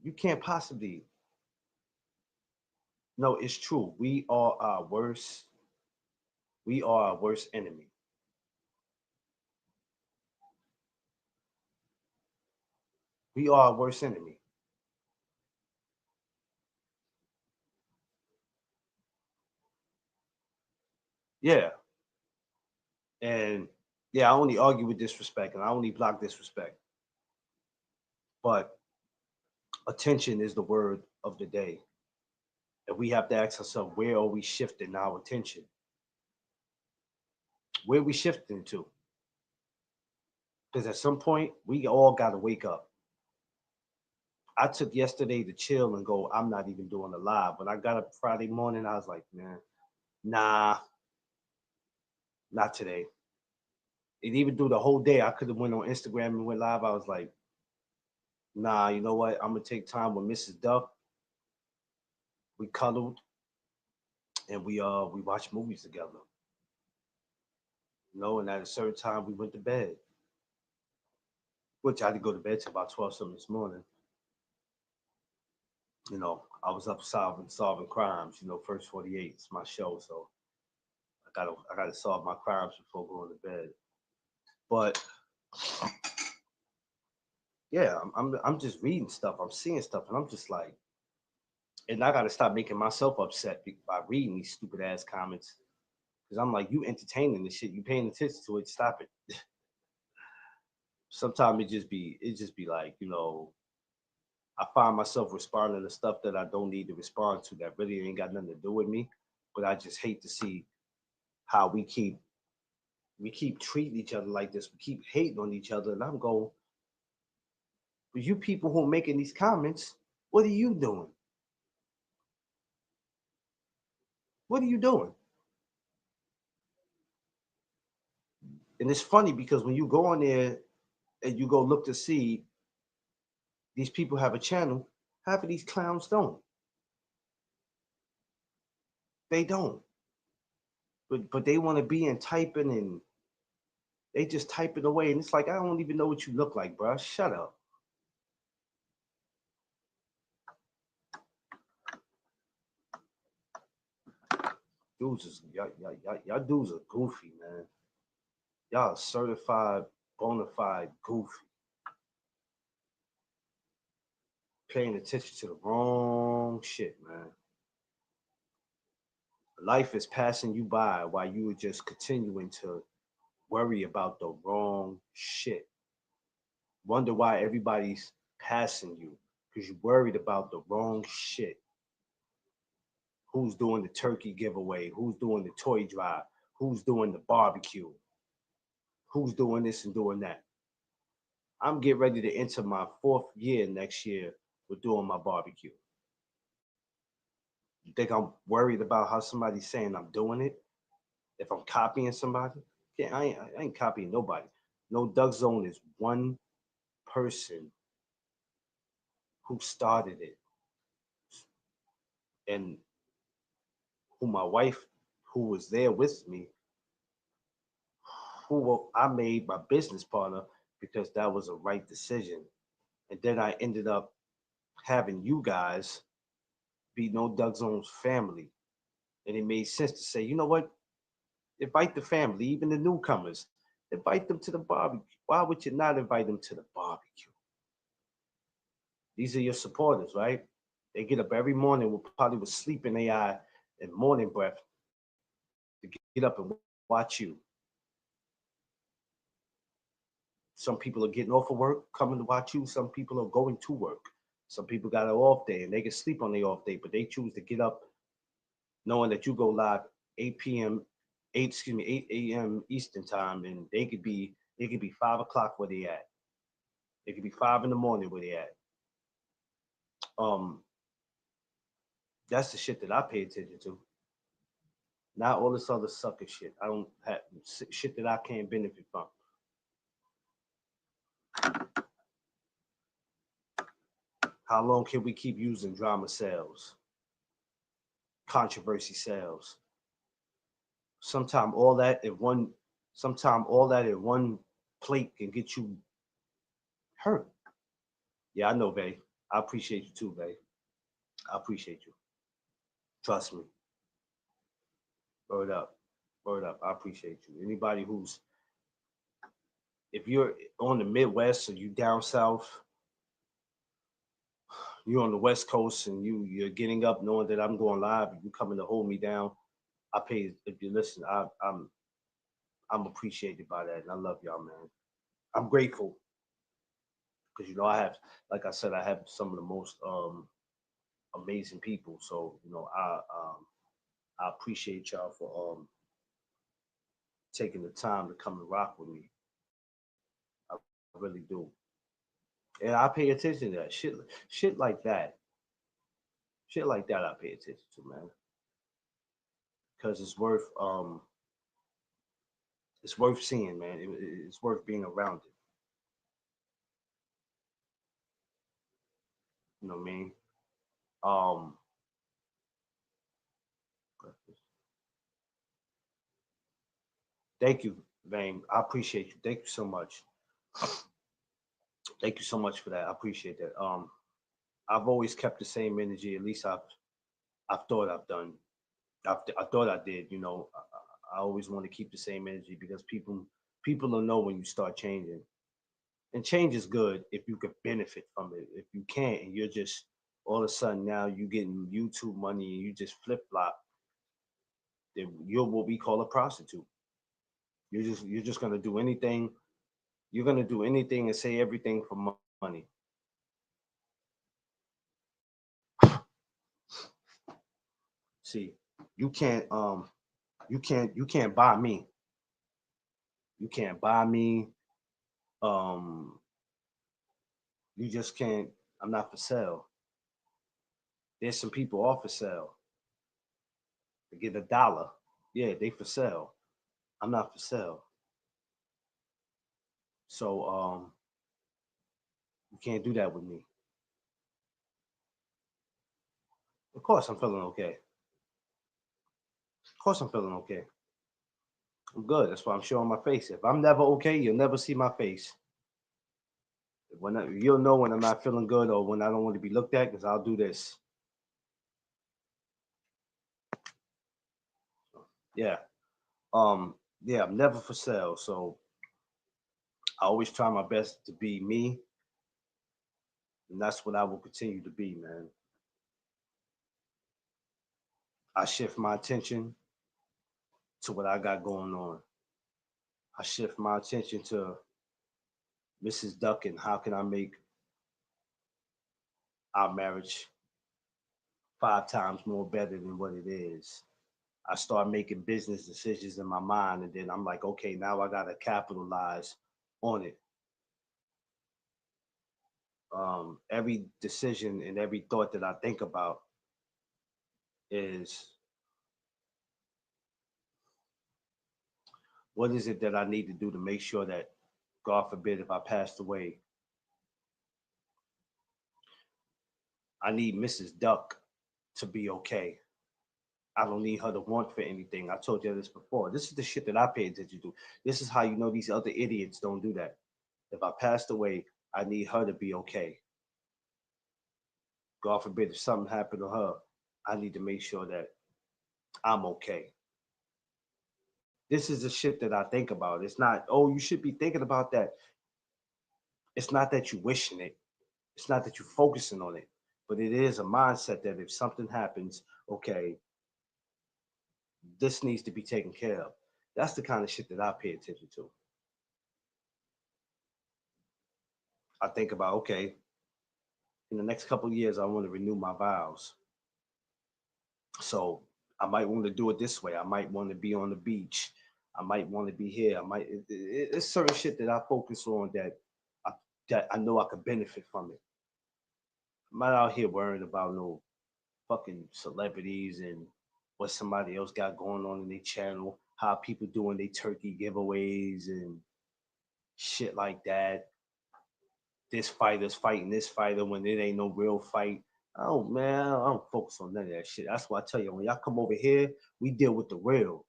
You can't possibly. No, it's true. We are our worst enemy. We are our worst enemy. Yeah. And yeah, I only argue with disrespect and I only block disrespect. But attention is the word of the day. And we have to ask ourselves, where are we shifting our attention? Where are we shifting to? Because at some point, we all got to wake up. I took yesterday to chill and go, I'm not even doing a live. When I got up Friday morning, I was like, man, nah, not today. And even through the whole day, I could have went on Instagram and went live. I was like, nah, you know what? I'm gonna take time with Mrs. Duff. We cuddled and we watched movies together. You know, and at a certain time we went to bed. Which I didn't go to bed till about 12 something this morning. You know, I was up solving crimes, you know, first 48 is my show, so I gotta solve my crimes before going to bed. But yeah, I'm just reading stuff, I'm seeing stuff, and I'm just like, and I gotta stop making myself upset by reading these stupid ass comments. Cause I'm like, you entertaining this shit, you paying attention to it, stop it. Sometimes it just be like, you know, I find myself responding to stuff that I don't need to respond to that really ain't got nothing to do with me. But I just hate to see how we keep treating each other like this. We keep hating on each other. And I'm going, but you people who are making these comments, what are you doing? What are you doing? And it's funny because when you go on there and you go look to see these people have a channel, half of these clowns don't. They don't. But they want to be in typing and they just type it away. And it's like, I don't even know what you look like, bro. Shut up. Dudes is y'all dudes are goofy, man. Y'all certified, bona fide goofy. Paying attention to the wrong shit, man. Life is passing you by while you are just continuing to worry about the wrong shit. Wonder why everybody's passing you because you worried about the wrong shit. Who's doing the turkey giveaway? Who's doing the toy drive? Who's doing the barbecue? Who's doing this and doing that? I'm getting ready to enter my fourth year next year with doing my barbecue. You think I'm worried about how somebody's saying I'm doing it? If I'm copying somebody? Yeah, I ain't copying nobody. No, Doug Zone is one person who started it and who my wife, who was there with me, who I made my business partner because that was a right decision. And then I ended up having you guys be No Doug Zone's family. And it made sense to say, you know what? Invite the family, even the newcomers. Invite them to the barbecue. Why would you not invite them to the barbecue? These are your supporters, right? They get up every morning with probably with sleep in their eye and morning breath to get up and watch you. Some people are getting off of work, coming to watch you. Some people are going to work. Some people got an off day and they can sleep on their off day, but they choose to get up knowing that you go live 8 p.m. 8 a.m. Eastern time, and it could be 5 o'clock where they at. It could be 5 in the morning where they at. Um, that's the shit that I pay attention to. Not all this other sucker shit. I don't have shit that I can't benefit from. How long can we keep using drama sales, controversy sales? Sometime all that in one, sometime all that in one plate can get you hurt. Yeah, I know, babe. I appreciate you too, babe. I appreciate you. Trust me. Word up. Word up. I appreciate you. Anybody who's, if you're on the Midwest or you down south, you're on the West Coast and you're getting up knowing that I'm going live and you coming to hold me down. I pay if you listen. I'm appreciated by that, and I love y'all, man. I'm grateful because I have, like I said, I have some of the most amazing people. So I appreciate y'all for taking the time to come and rock with me. I really do, and I pay attention to that shit like that, shit like that. I pay attention to, man, because it's worth seeing, man. It's worth being around it. You know what I mean? Um, thank you, Vane. I appreciate you. Thank you so much. Thank you so much for that. I appreciate that. I've always kept the same energy. At least I've thought I've done. I thought I did. I always want to keep the same energy because people will know when you start changing. And change is good if you could benefit from it. If you can't, and you're just all of a sudden now you getting YouTube money and you just flip flop, then you're what we call a prostitute. You're just gonna do anything. You're gonna do anything and say everything for money. See, you can't you can't buy me. You can't buy me. Um, you just can't. I'm not for sale. There's some people off for sale. They get $1. Yeah, they for sale. I'm not for sale. So you can't do that with me. Of course I'm feeling okay. Of course I'm feeling okay. I'm good. That's why I'm showing my face. If I'm never okay, you'll never see my face. You'll know when I'm not feeling good or when I don't want to be looked at, because I'll do this. Yeah. Yeah, I'm never for sale. So I always try my best to be me, and that's what I will continue to be, man. I shift my attention to what I got going on. I shift my attention to Mrs. Duck and how can I make our marriage 5 times more better than what it is. I start making business decisions in my mind, and then I'm like, okay, now I gotta capitalize on it. Every decision and every thought that I think about is, what is it that I need to do to make sure that, God forbid, if I passed away, I need Mrs. Duck to be okay. I don't need her to want for anything. I told you this before. This is the shit that I pay attention to. This is how you know these other idiots don't do that. If I passed away, I need her to be okay. God forbid if something happened to her, I need to make sure that I'm okay. This is the shit that I think about. It's not, oh, you should be thinking about that. It's not that you wishing it. It's not that you're focusing on it. But it is a mindset that if something happens, okay, this needs to be taken care of. That's the kind of shit that I pay attention to. I think about, okay, in the next couple of years, I want to renew my vows. So I might want to do it this way. I might want to be on the beach. I might want to be here. It's certain shit that I focus on that I, that I know I could benefit from it. I'm not out here worrying about no fucking celebrities and what somebody else got going on in their channel, how people doing their turkey giveaways and shit like that. This fighter's fighting this fighter when it ain't no real fight. Oh man, I don't focus on none of that shit. That's why I tell you, when y'all come over here, we deal with the real.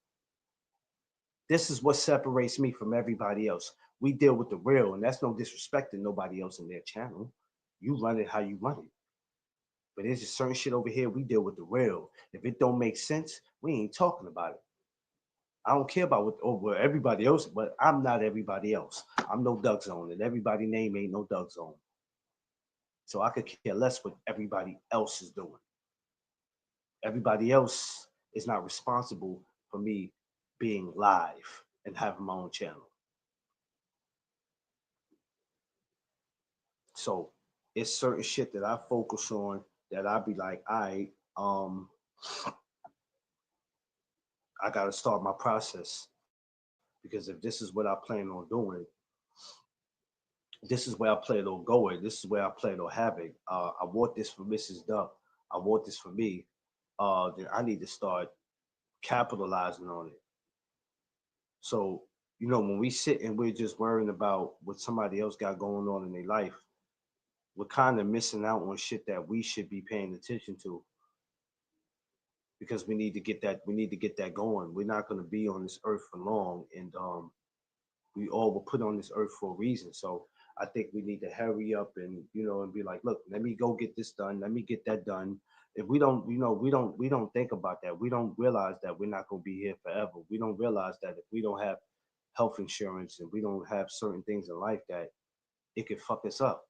This is what separates me from everybody else. We deal with the real, and that's no disrespect to nobody else in their channel. You run it how you run it. But there's just certain shit over here we deal with the real. If it don't make sense, we ain't talking about it. I don't care about what over everybody else, but I'm not everybody else. I'm no Doug Zone, and everybody name ain't no Doug Zone. So I could care less what everybody else is doing. Everybody else is not responsible for me being live and having my own channel. So it's certain shit that I focus on that I be like, I gotta start my process because if this is what I plan on doing, this is where I plan on going. This is where I plan on having. I want this for Mrs. Duck. I want this for me. Then I need to start capitalizing on it. So, when we sit and we're just worrying about what somebody else got going on in their life, we're kind of missing out on shit that we should be paying attention to because we need to get that going. We're not going to be on this earth for long, and we all were put on this earth for a reason. So I think we need to hurry up and and be like, look, let me go get this done. Let me get that done. If we don't, we don't think about that. We don't realize that we're not going to be here forever. We don't realize that if we don't have health insurance and we don't have certain things in life that it could fuck us up.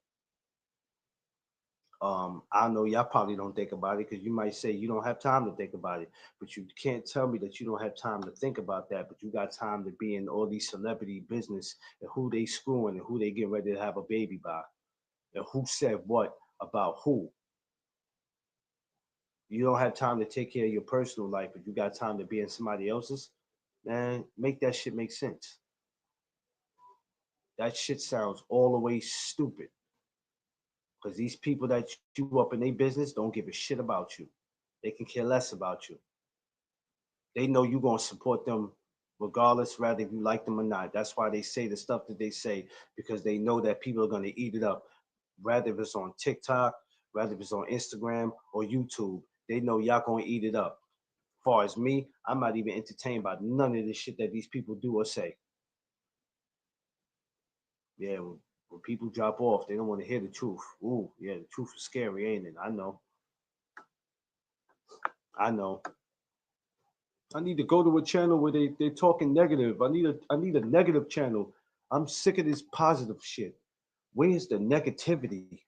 I know y'all probably don't think about it because you might say you don't have time to think about it, but you can't tell me that you don't have time to think about that. But you got time to be in all these celebrity business and who they screwing and who they getting ready to have a baby by, and who said what about who. You don't have time to take care of your personal life, but you got time to be in somebody else's. Man, make that shit make sense. That shit sounds all the way stupid because these people that you up in their business don't give a shit about you. They can care less about you. They know you're gonna support them regardless, rather if you like them or not. That's why they say the stuff that they say, because they know that people are gonna eat it up. Rather if it's on TikTok, rather if it's on Instagram or YouTube, they know y'all gonna eat it up. As far as me, I'm not even entertained by none of this shit that these people do or say. Yeah, when people drop off, they don't want to hear the truth. Ooh, yeah, the truth is scary, ain't it? I know. I know. I need to go to a channel where they're talking negative. I need a negative channel. I'm sick of this positive shit. Where's the negativity?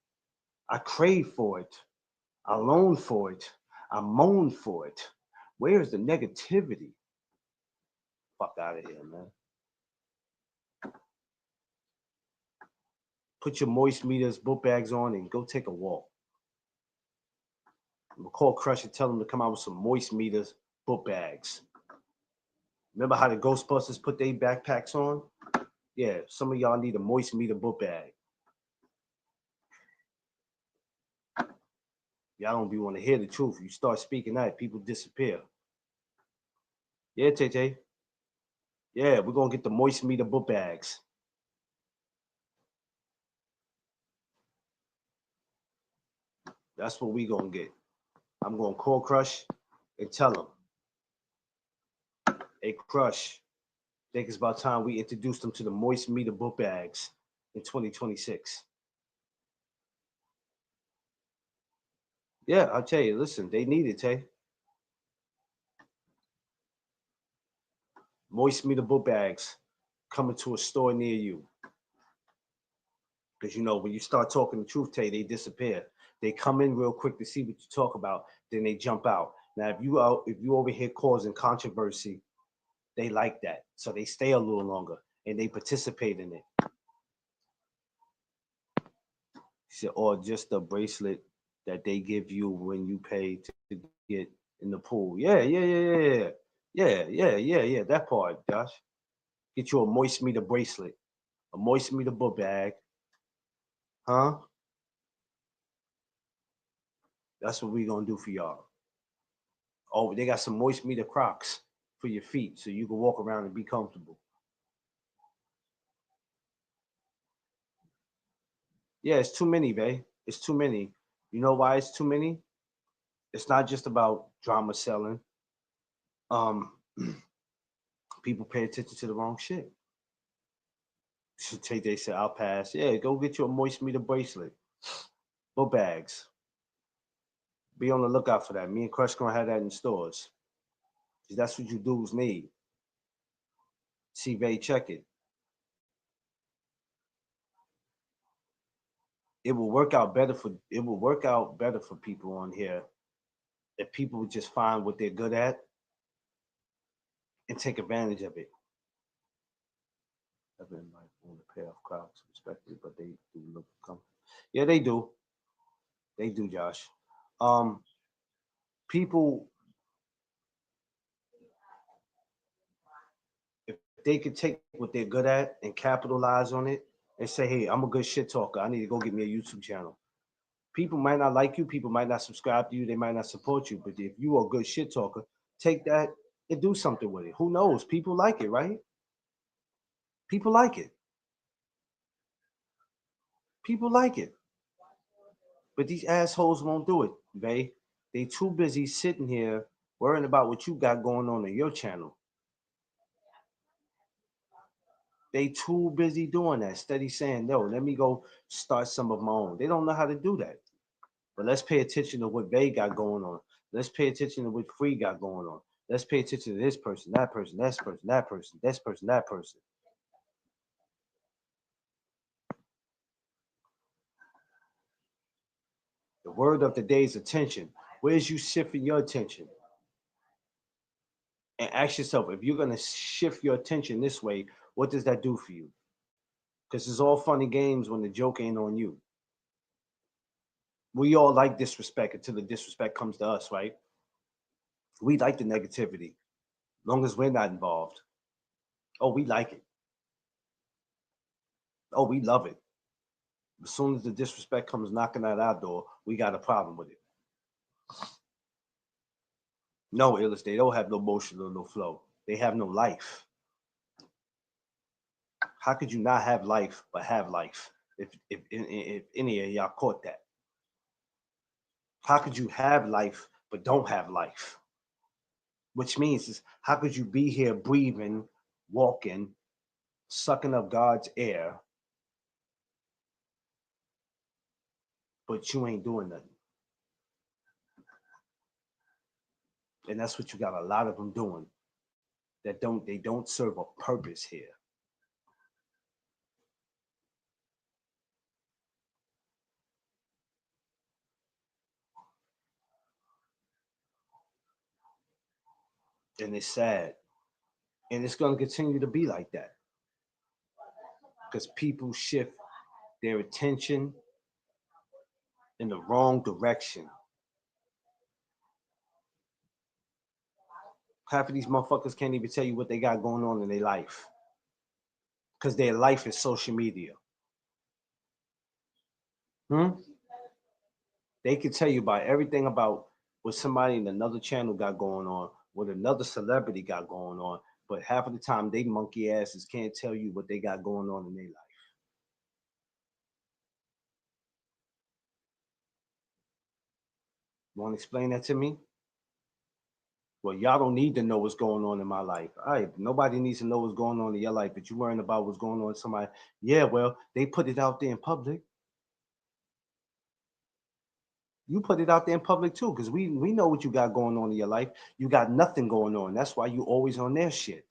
I crave for it. I long for it. I moan for it. Where's the negativity? Fuck out of here, man. Put your moist meters, book bags on, and go take a walk. I'm gonna call Crush and tell them to come out with some moist meters, book bags. Remember how the Ghostbusters put their backpacks on? Yeah, some of y'all need a moist meter book bag. Y'all don't be want to hear the truth. You start speaking that, people disappear. Yeah, Tay Tay. Yeah, we're gonna get the moist meter book bags. That's what we gonna get. I'm gonna call Crush and tell him, hey Crush, I think it's about time we introduced them to the moist meter book bags in 2026. Yeah, I'll tell you, listen, they need it, Tay. Moist meter book bags coming to a store near you. Because when you start talking the truth, Tay, they disappear. They come in real quick to see what you talk about, then they jump out. Now, if you over here causing controversy, they like that, so they stay a little longer and they participate in it. Or just a bracelet that they give you when you pay to get in the pool. Yeah. That part, Josh. Get you a moist meter bracelet, a moist meter book bag, Huh? That's what we gonna do for y'all. Oh, they got some moist meter Crocs for your feet, so you can walk around and be comfortable. Yeah, it's too many, babe. It's too many. You know why it's too many? It's not just about drama selling. Um, people pay attention to the wrong shit. They say, I'll pass. Yeah, go get you a moist meter bracelet. Book bags. Be on the lookout for that. Me and Crush gonna have that in stores. 'Cause that's what you dudes need. See, Vay, check it. It will work out better for people on here if people would just find what they're good at and take advantage of it. I've been like on a pair of Crocs, respectively, but they do look comfortable. Yeah, they do. They do, Josh. Um, people, if they could take what they're good at and capitalize on it and say, "Hey, I'm a good shit talker. I need to go get me a YouTube channel." People might not like you. People might not subscribe to you. They might not support you. But if you are a good shit talker, take that and do something with it. Who knows? People like it, right? People like it. People like it. But these assholes won't do it, They too busy sitting here worrying about what you got going on your channel. They too busy doing that. Steady saying, no, let me go start some of my own. They don't know how to do that. But let's pay attention to what they got going on. Let's pay attention to what Free got going on. Let's pay attention to this person, that person, that person, that person, this person, that person. The word of the day is attention. Where's you shifting your attention? And ask yourself, if you're gonna shift your attention this way, what does that do for you? Because it's all funny games when the joke ain't on you. We all like disrespect until the disrespect comes to us, right? We like the negativity, long as we're not involved. Oh, we like it. Oh, we love it. As soon as the disrespect comes knocking at our door, we got a problem with it. No, Illis, they don't have no motion or no flow. They have no life. How could you not have life but have life? If any of y'all caught that, how could you have life but don't have life? Which means is how could you be here breathing, walking, sucking up God's air, but you ain't doing nothing? And that's what you got a lot of them doing. They don't serve a purpose here. And it's sad. And it's going to continue to be like that because people shift their attention in the wrong direction. Half of these motherfuckers can't even tell you what they got going on in their life because their life is social media. Hmm? They can tell you about everything about what somebody in another channel got going on, what another celebrity got going on, but half of the time they monkey asses can't tell you what they got going on in their life. You want to explain that to me? Well, y'all don't need to know what's going on in my life. All right, nobody needs to know what's going on in your life, but you worrying about what's going on in somebody. Yeah, well, they put it out there in public. You put it out there in public too, because we know what you got going on in your life. You got nothing going on. That's why you always on their shit.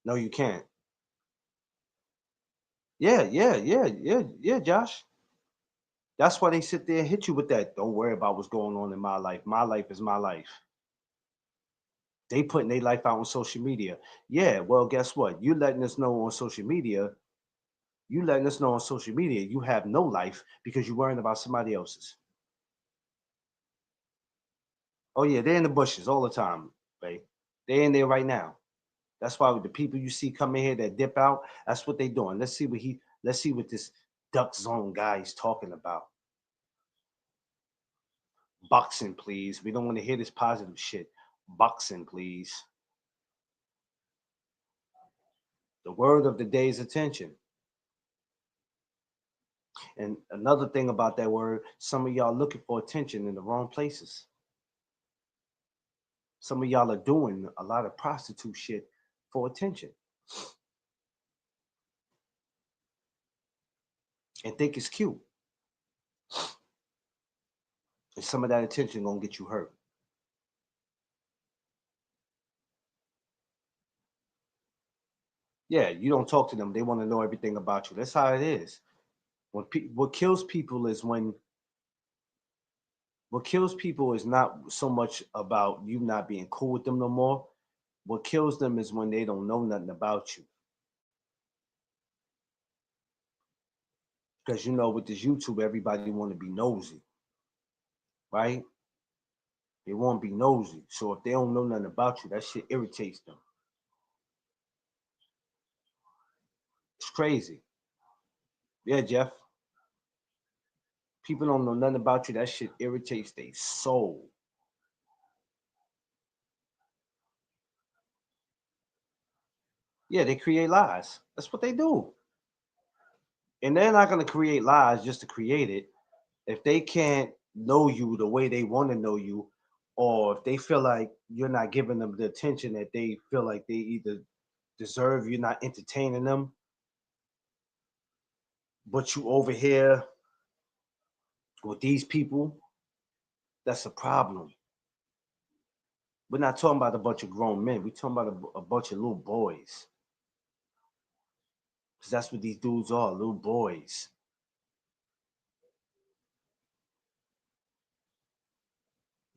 No, you can't. Yeah, Josh. That's why they sit there and hit you with that. Don't worry about what's going on in my life. My life is my life. They putting their life out on social media. Yeah, well, guess what? You letting us know on social media. You letting us know on social media you have no life because you're worrying about somebody else's. Oh yeah, they're in the bushes all the time, babe. They're in there right now. That's why the people you see coming here that dip out, that's what they doing. Let's see what this Duck Zone guy is talking about. Boxing, please. We don't want to hear this positive shit. Boxing, please. The word of the day is attention. And another thing about that word, some of y'all looking for attention in the wrong places. Some of y'all are doing a lot of prostitute shit for attention and think it's cute. And some of that attention gonna get you hurt. Yeah, you don't talk to them. They want to know everything about you. That's how it is. What kills people is when what kills people is not so much about you not being cool with them no more. What kills them is when they don't know nothing about you. Because you know, with this YouTube, everybody want to be nosy, right? They want to be nosy. So if they don't know nothing about you, that shit irritates them. It's crazy. Yeah, Jeff. People don't know nothing about you. That shit irritates their soul. Yeah, they create lies. That's what they do. And they're not going to create lies just to create it. If they can't know you the way they want to know you, or if they feel like you're not giving them the attention that they feel like they either deserve, you're not entertaining them, but you over here with these people, that's a problem. We're not talking about a bunch of grown men. We're talking about a bunch of little boys. Because that's what these dudes are, little boys.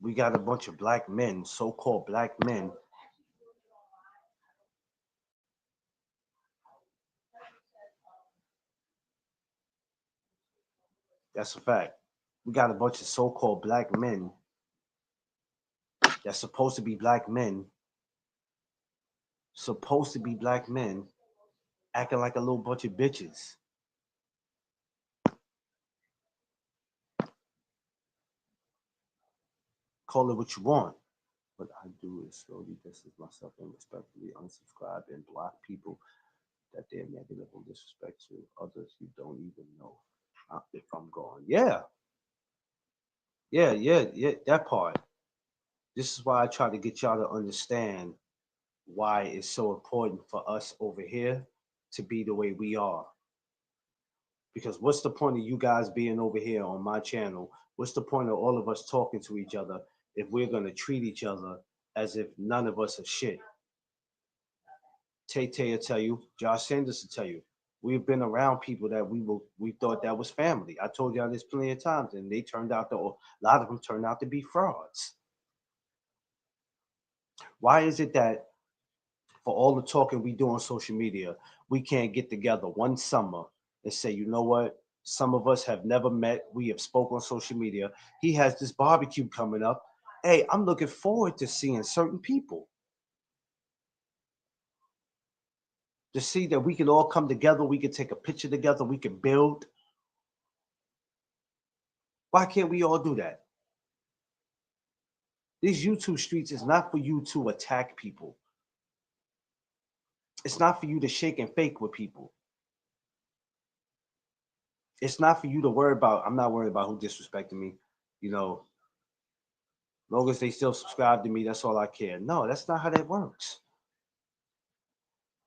We got a bunch of black men, so-called black men. That's a fact. We got a bunch of so-called black men that's supposed to be black men, acting like a little bunch of bitches. Call it what you want. What I do is slowly distance myself and respectfully unsubscribe and block people that they're negative and disrespect to others you don't even know. If I'm gone, yeah, yeah, that part. This is why I try to get y'all to understand why it's so important for us over here to be the way we are. Because what's the point of you guys being over here on my channel? What's the point of all of us talking to each other if we're going to treat each other as if none of us are shit? Tay Tay will tell you, Josh Sanders will tell you, we've been around people that we thought that was family. I told y'all this plenty of times, and they turned out to a lot of them turned out to be frauds. Why is it that for all the talking we do on social media, we can't get together one summer and say, you know what? Some of us have never met. We have spoke on social media. He has this barbecue coming up. Hey, I'm looking forward to seeing certain people. To see that we can all come together, we can take a picture together, we can build. Why can't we all do that? These YouTube streets is not for you to attack people. It's not for you to shake and fake with people. It's not for you to worry about. I'm not worried about who disrespecting me. You know, long as they still subscribe to me, that's all I care. No, that's not how that works.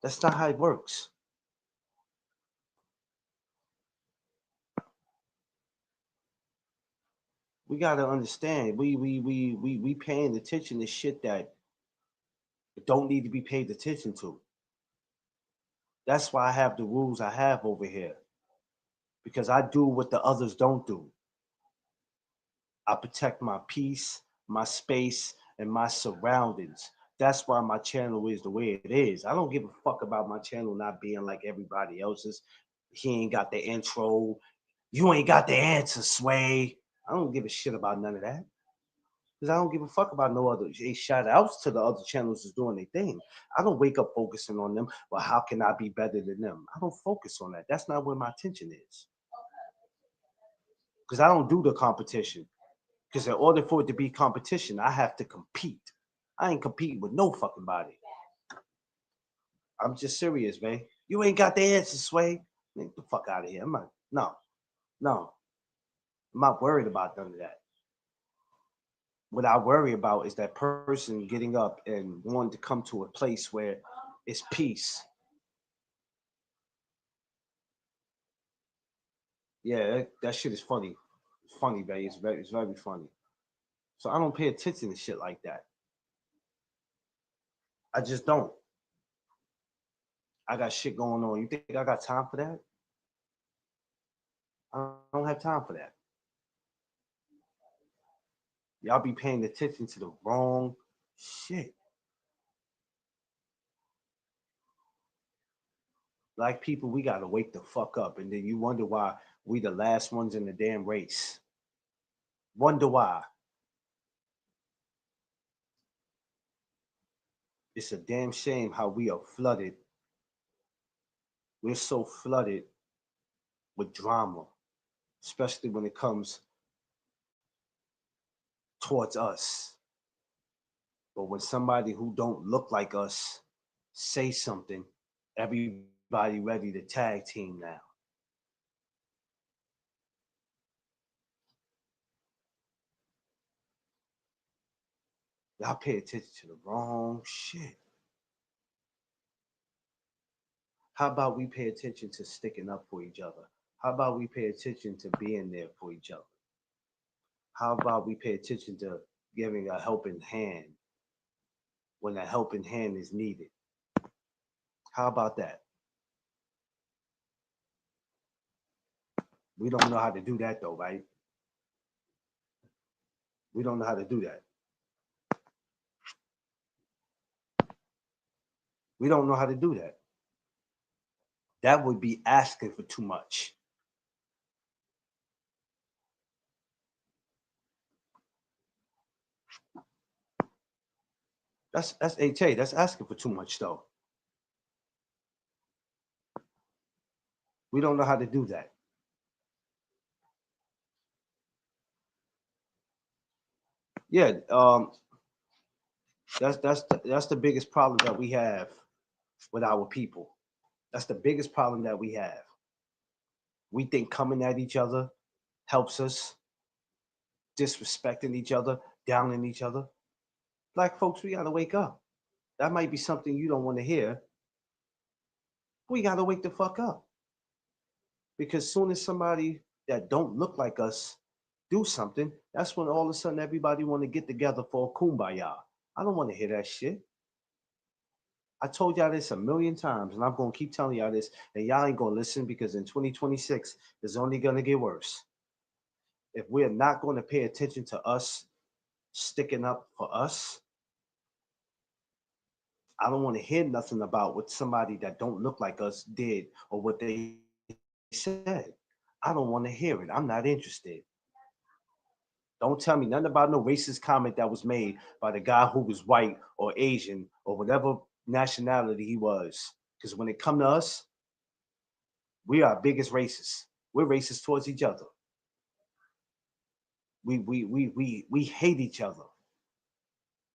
That's not how it works. We gotta understand. We paying attention to shit that don't need to be paid attention to. That's why I have the rules I have over here. Because I do what the others don't do. I protect my peace, my space, and my surroundings. That's why my channel is the way it is. I don't give a fuck about my channel not being like everybody else's. He ain't got the intro. You ain't got the answer, Sway. I don't give a shit about none of that. Because I don't give a fuck about no other. Shout outs to the other channels that's doing their thing. I don't wake up focusing on them. Well, how can I be better than them? I don't focus on that. That's not where my attention is. Because I don't do the competition. Because in order for it to be competition, I have to compete. I ain't competing with no fucking body. I'm just serious, man. You ain't got the answer, Sway. Get the fuck out of here. I'm not, no. I'm not worried about none of that. What I worry about is that person getting up and wanting to come to a place where it's peace. Yeah, that shit is funny. It's funny, baby. It's very funny. So I don't pay attention to shit like that. I just don't. I got shit going on. You think I got time for that? I don't have time for that. Y'all be paying attention to the wrong shit. Black people, we gotta wake the fuck up. And then you wonder why we the last ones in the damn race. Wonder why. It's a damn shame how we are flooded. We're so flooded with drama, especially when it comes towards us. But when somebody who don't look like us say something, everybody ready to tag team now. Y'all pay attention to the wrong shit. How about we pay attention to sticking up for each other? How about we pay attention to being there for each other? How about we pay attention to giving a helping hand when a helping hand is needed? How about that? We don't know how to do that though, right? We don't know how to do that. We don't know how to do that. That would be asking for too much. That's HA. That's asking for too much though. We don't know how to do that. Yeah, that's the biggest problem that we have with our people. That's the biggest problem that we have. We think coming at each other helps us, disrespecting each other, downing each other. Black folks, we gotta wake up. That might be something you don't want to hear. We gotta wake the fuck up. Because soon as somebody that don't look like us do something, that's when all of a sudden everybody want to get together for a kumbaya. I don't want to hear that shit. I told y'all this a million times, and I'm gonna keep telling y'all this, and y'all ain't gonna listen because in 2026 it's only gonna get worse. If we're not gonna pay attention to us sticking up for us, I don't want to hear nothing about what somebody that don't look like us did or what they said. I don't want to hear it. I'm not interested. Don't tell me nothing about no racist comment that was made by the guy who was white or Asian or whatever nationality he was. Because when it come to us, we are biggest racists. We're racist towards each other. We hate each other.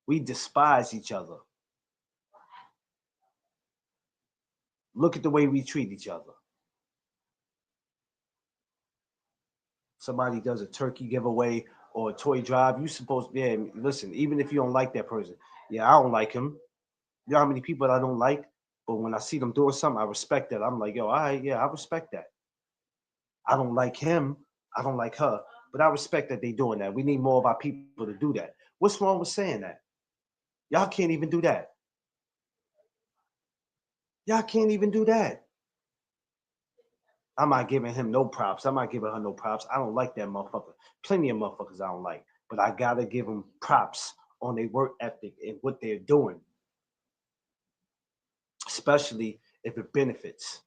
We despise each other. Look at the way we treat each other. Somebody does a turkey giveaway or a toy drive, you supposed yeah, listen, even if you don't like that person, yeah, I don't like him. You know how many people I don't like? But when I see them doing something, I respect that. I'm like, yo, all right, yeah, I respect that. I don't like him. I don't like her. But I respect that they doing that. We need more of our people to do that. What's wrong with saying that? Y'all can't even do that. Y'all can't even do that. I'm not giving him no props. I'm not giving her no props. I don't like that motherfucker. Plenty of motherfuckers I don't like. But I gotta give them props on their work ethic and what they're doing, especially if it benefits.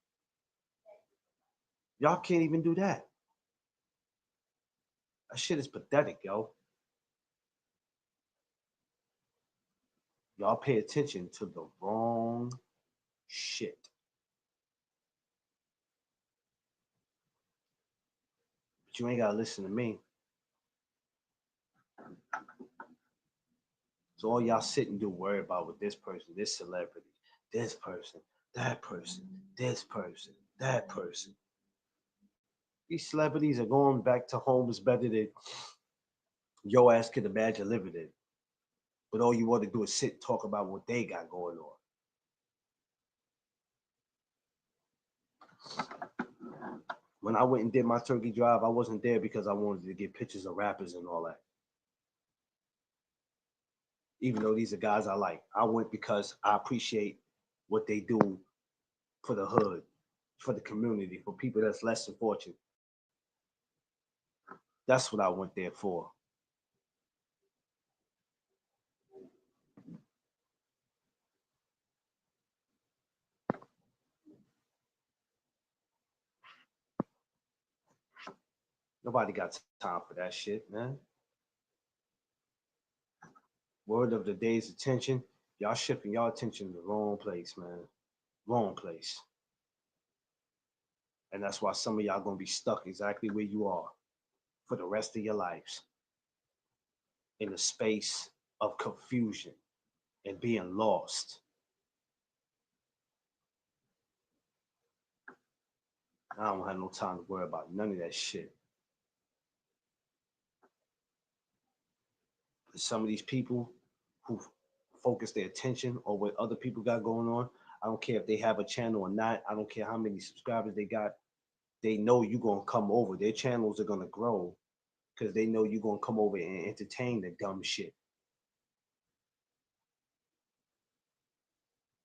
Y'all can't even do that. That shit is pathetic, yo. Y'all pay attention to the wrong shit. But you ain't gotta listen to me. So all y'all sit and do worry about with this person, this celebrity, this person, that person, this person, that person. These celebrities are going back to homes better than your ass could imagine living in. But all you want to do is sit and talk about what they got going on. When I went and did my turkey drive, I wasn't there because I wanted to get pictures of rappers and all that. Even though these are guys I like, I went because I appreciate what they do for the hood, for the community, for people that's less than fortunate. That's what I went there for. Nobody got time for that shit, man. Word of the day's attention. Y'all shifting y'all attention to the wrong place, man. Wrong place. And that's why some of y'all gonna be stuck exactly where you are for the rest of your lives in a space of confusion and being lost. I don't have no time to worry about none of that shit. Some of these people who focus their attention on what other people got going on, I don't care if they have a channel or not. I don't care how many subscribers they got. They know you're gonna come over. Their channels are gonna grow because they know you're gonna come over and entertain the dumb shit.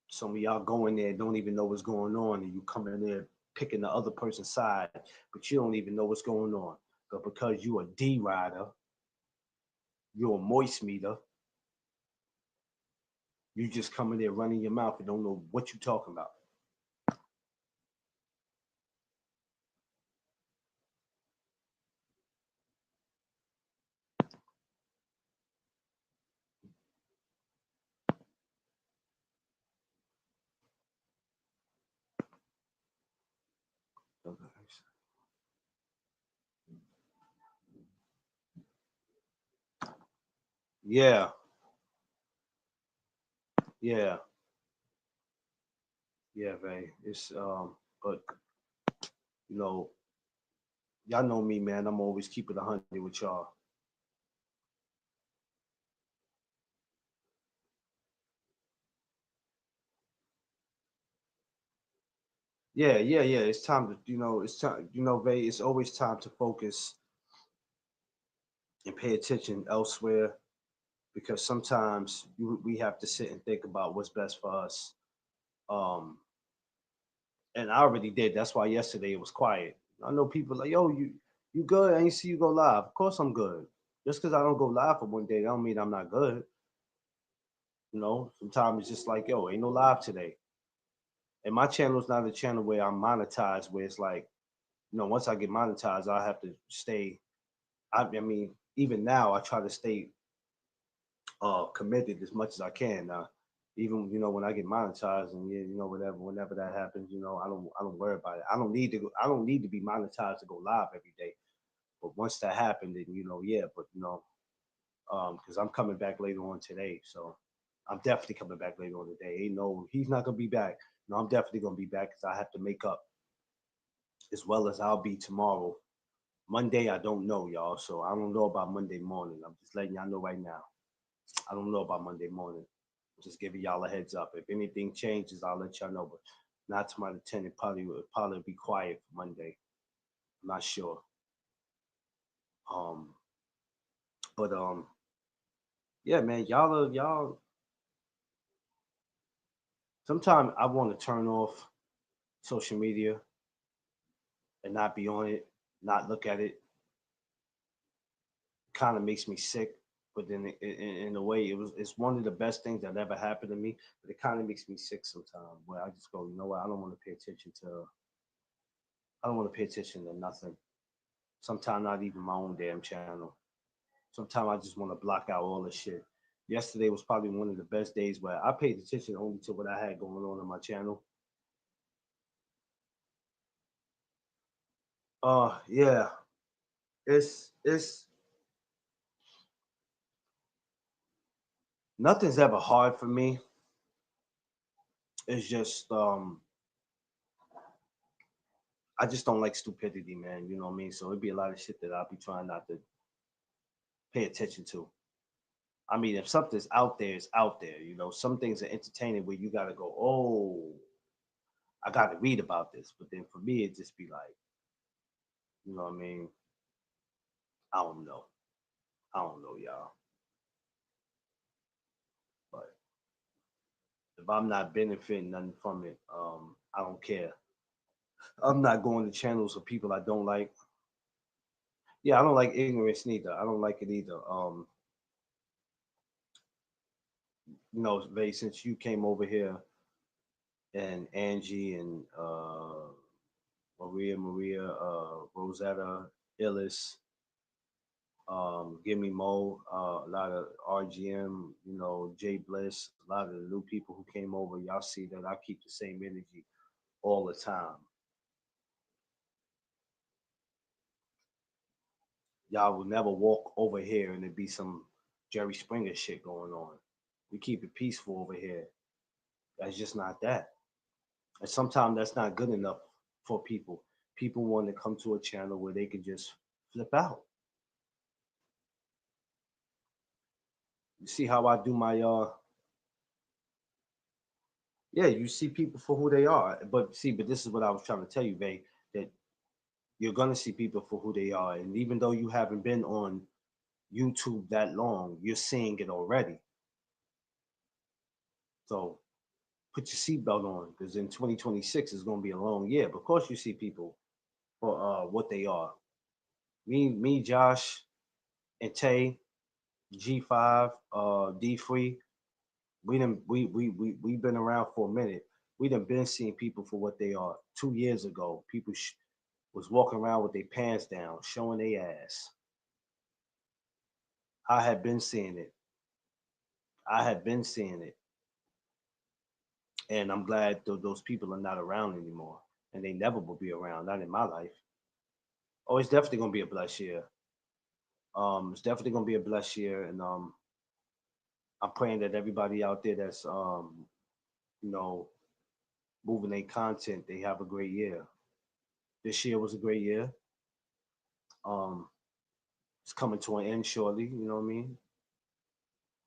Some of y'all go in there don't even know what's going on, and you come in there picking the other person's side, but you don't even know what's going on. But because you a D rider, you're a moist meter, you just come in there running your mouth and don't know what you're talking about. Yeah, yeah, yeah, man. It's but you know, y'all know me, man. I'm always keeping 100 with y'all. Yeah, yeah, yeah. It's time to, it's time, Vay, it's always time to focus and pay attention elsewhere because sometimes we have to sit and think about what's best for us. Um, and I already did. That's why yesterday it was quiet. I know people like, yo, you good? I ain't see you go live. Of course I'm good. Just because I don't go live for one day, I don't mean I'm not good. Sometimes it's just like, yo, ain't no live today. And my channel is not a channel where I'm monetized, where it's like, once I get monetized, I have to stay. I mean, even now, I try to stay committed as much as I can. Even when I get monetized and whatever, whenever that happens, I don't worry about it. I don't need to be monetized to go live every day. But once that happened, then yeah. But because I'm coming back later on today, so I'm definitely coming back later on today. Ain't no, he's not gonna be back. No, I'm definitely gonna be back because I have to make up as well as I'll be tomorrow. Monday, I don't know, y'all. So I don't know about Monday morning. I'm just letting y'all know right now. I don't know about Monday morning. Just giving y'all a heads up. If anything changes, I'll let y'all know. But not to my intent. It probably be quiet for Monday. I'm not sure. Um, but yeah, man, y'all. Sometimes I want to turn off social media and not be on it, not look at it. Kind of makes me sick. But then, in a way, it's one of the best things that ever happened to me. But it kind of makes me sick sometimes. Where I just go, you know what? I don't want to pay attention to. I don't want to pay attention to nothing. Sometimes not even my own damn channel. Sometimes I just want to block out all the shit. Yesterday was probably one of the best days where I paid attention only to what I had going on my channel. Yeah, it's nothing's ever hard for me. It's just I just don't like stupidity, man. You know what I mean? So it'd be a lot of shit that I'll be trying not to pay attention to. I mean, if something's out there, it's out there. You know, some things are entertaining where you gotta go, oh, I gotta read about this. But then for me, it just be like, you know what I mean? I don't know. I don't know, y'all. But if I'm not benefiting nothing from it, I don't care. I'm not going to channels of people I don't like. Yeah, I don't like ignorance neither. I don't like it either. You know, Vay, since you came over here and Angie and Maria, Rosetta, Illis, Gimme Mo, a lot of RGM, you know, Jay Bliss, a lot of the new people who came over. Y'all see that I keep the same energy all the time. Y'all will never walk over here and there be some Jerry Springer shit going on. We keep it peaceful over here. That's just not that. And sometimes that's not good enough for people. People want to come to a channel where they can just flip out. You see how I do my yeah, you see people for who they are. But see, but this is what I was trying to tell you, Vay, that you're gonna see people for who they are. And even though you haven't been on YouTube that long, you're seeing it already. So put your seatbelt on because in 2026 is gonna be a long year. But of course you see people for what they are. Me, Josh, and Tay, G5, D Free, we've been around for a minute. We done been seeing people for what they are. 2 years ago, people was walking around with their pants down, showing their ass. I had been seeing it. I had been seeing it, and I'm glad those people are not around anymore, and they never will be around. Not in my life. Oh, it's definitely gonna be a blessed year. It's definitely gonna be a blessed year, and I'm praying that everybody out there that's you know, moving their content, they have a great year. This year was a great year. Um, it's coming to an end shortly. You know what I mean?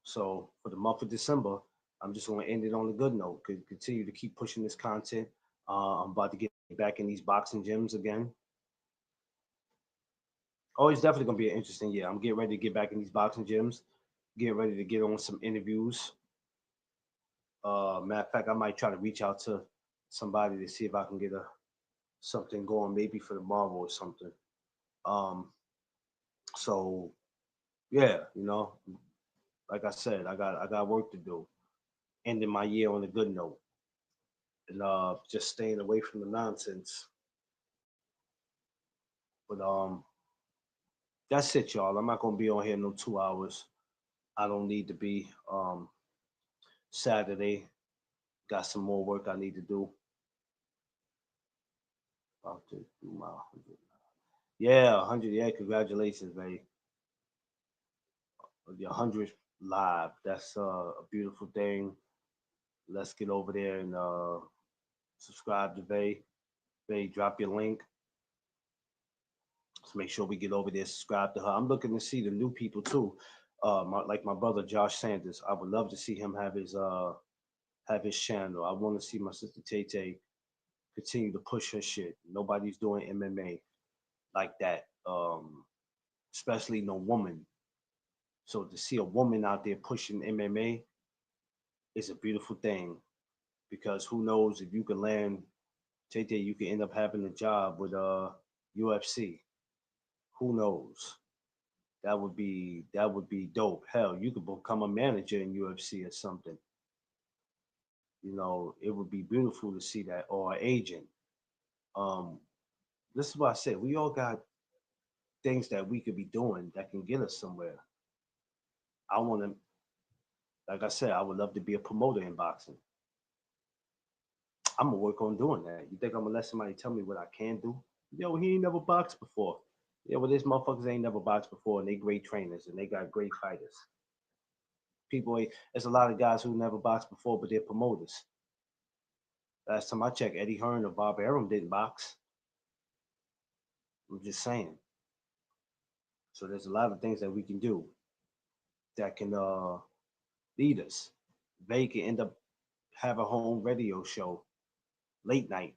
So for the month of December, I'm just going to end it on a good note. Could continue to keep pushing this content. I'm about to get back in these boxing gyms again. Oh, it's definitely going to be an interesting year. I'm getting ready to get back in these boxing gyms. Get ready to get on some interviews. Matter of fact, I might try to reach out to somebody to see if I can get a something going, maybe for tomorrow or something. Um, so yeah, you know, like I said, I got work to do. Ending my year on a good note, and just staying away from the nonsense. But that's it, y'all. I'm not gonna be on here no 2 hours. I don't need to be. Saturday, got some more work I need to do. About to do my 100. Yeah, 100. Yeah, congratulations, man. Your 100th live. That's a beautiful thing. Let's get over there and subscribe to Vay. Vay, drop your link. Let's make sure we get over there, subscribe to her. I'm looking to see the new people too. Like my brother Josh Sanders. I would love to see him have his channel. I want to see my sister Tay Tay continue to push her shit. Nobody's doing MMA like that. Especially no woman. So to see a woman out there pushing MMA is a beautiful thing because who knows if you can land Tay Tay, you can end up having a job with UFC. Who knows? That would be dope. Hell, you could become a manager in UFC or something. You know, it would be beautiful to see that or an agent. Um, this is what I said. We all got things that we could be doing that can get us somewhere. I want to. Like I said, I would love to be a promoter in boxing. I'm gonna work on doing that. You think I'm gonna let somebody tell me what I can do? Yo, he ain't never boxed before. Yeah, well, these motherfuckers ain't never boxed before, and they great trainers, and they got great fighters. There's a lot of guys who never boxed before, but they're promoters. Last time I checked, Eddie Hearn or Bob Arum didn't box. I'm just saying. So there's a lot of things that we can do that can lead us. Vay can end up have a home radio show late night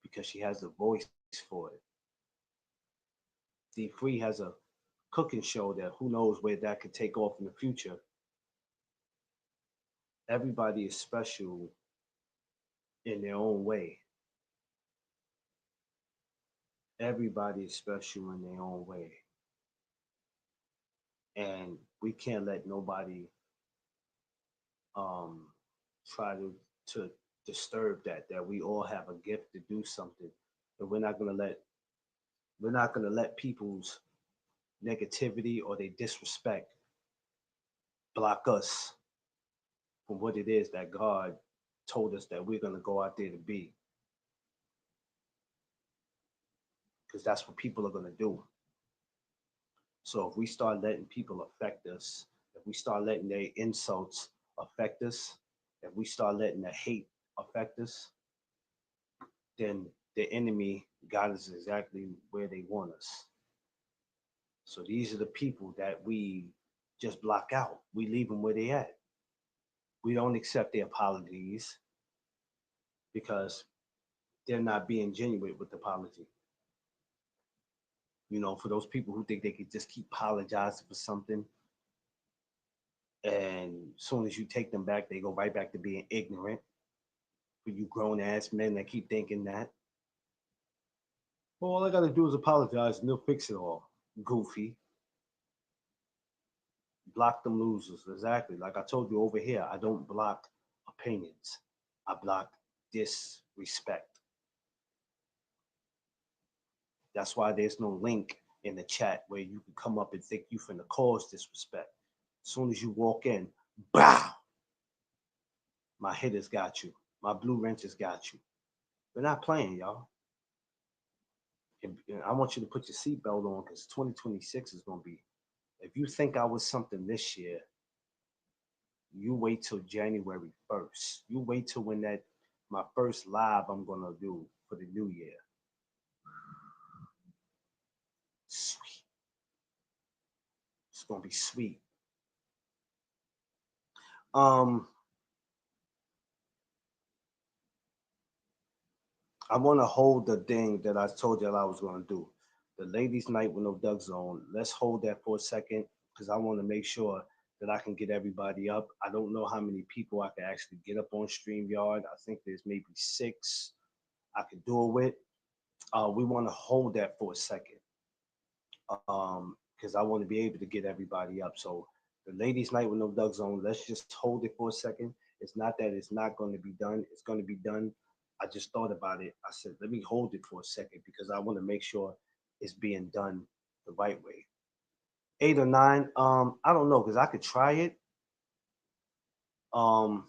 because she has the voice for it. D Free has a cooking show that who knows where that could take off in the future. Everybody is special in their own way. Everybody is special in their own way. And we can't let nobody um, try to disturb that we all have a gift to do something. And we're not gonna let people's negativity or their disrespect block us from what it is that God told us that we're gonna go out there to be. Because that's what people are gonna do. So if we start letting people affect us, if we start letting their insults affect us, if we start letting the hate affect us, then the enemy got us exactly where they want us. So these are the people that we just block out. We leave them where they at. We don't accept their apologies because they're not being genuine with the apology. You know, for those people who think they could just keep apologizing for something, and as soon as you take them back, they go right back to being ignorant. For you grown ass men that keep thinking that, well, all I gotta do is apologize and they'll fix it all. Goofy. Block them losers. Exactly. Like I told you over here, I don't block opinions. I block disrespect. That's why there's no link in the chat where you can come up and think you finna cause disrespect. As soon as you walk in, bow, my hitters got you. My blue wrenches got you. We're not playing, y'all. And I want you to put your seatbelt on because 2026 is gonna be. If you think I was something this year, you wait till January 1st. You wait till when that my first live I'm gonna do for the new year. Sweet. It's gonna be sweet. Um, I want to hold the thing that I told you I was gonna do. The ladies' night with no Doug Zone. Let's hold that for a second because I want to make sure that I can get everybody up. I don't know how many people I can actually get up on StreamYard. I think there's maybe six I could do it with. We want to hold that for a second because I want to be able to get everybody up. So the ladies' night with no Doug Zone. Let's just hold it for a second. It's not that it's not going to be done. It's going to be done. I just thought about it. I said, let me hold it for a second because I want to make sure it's being done the right way. 8 or 9. I don't know because I could try it. Um,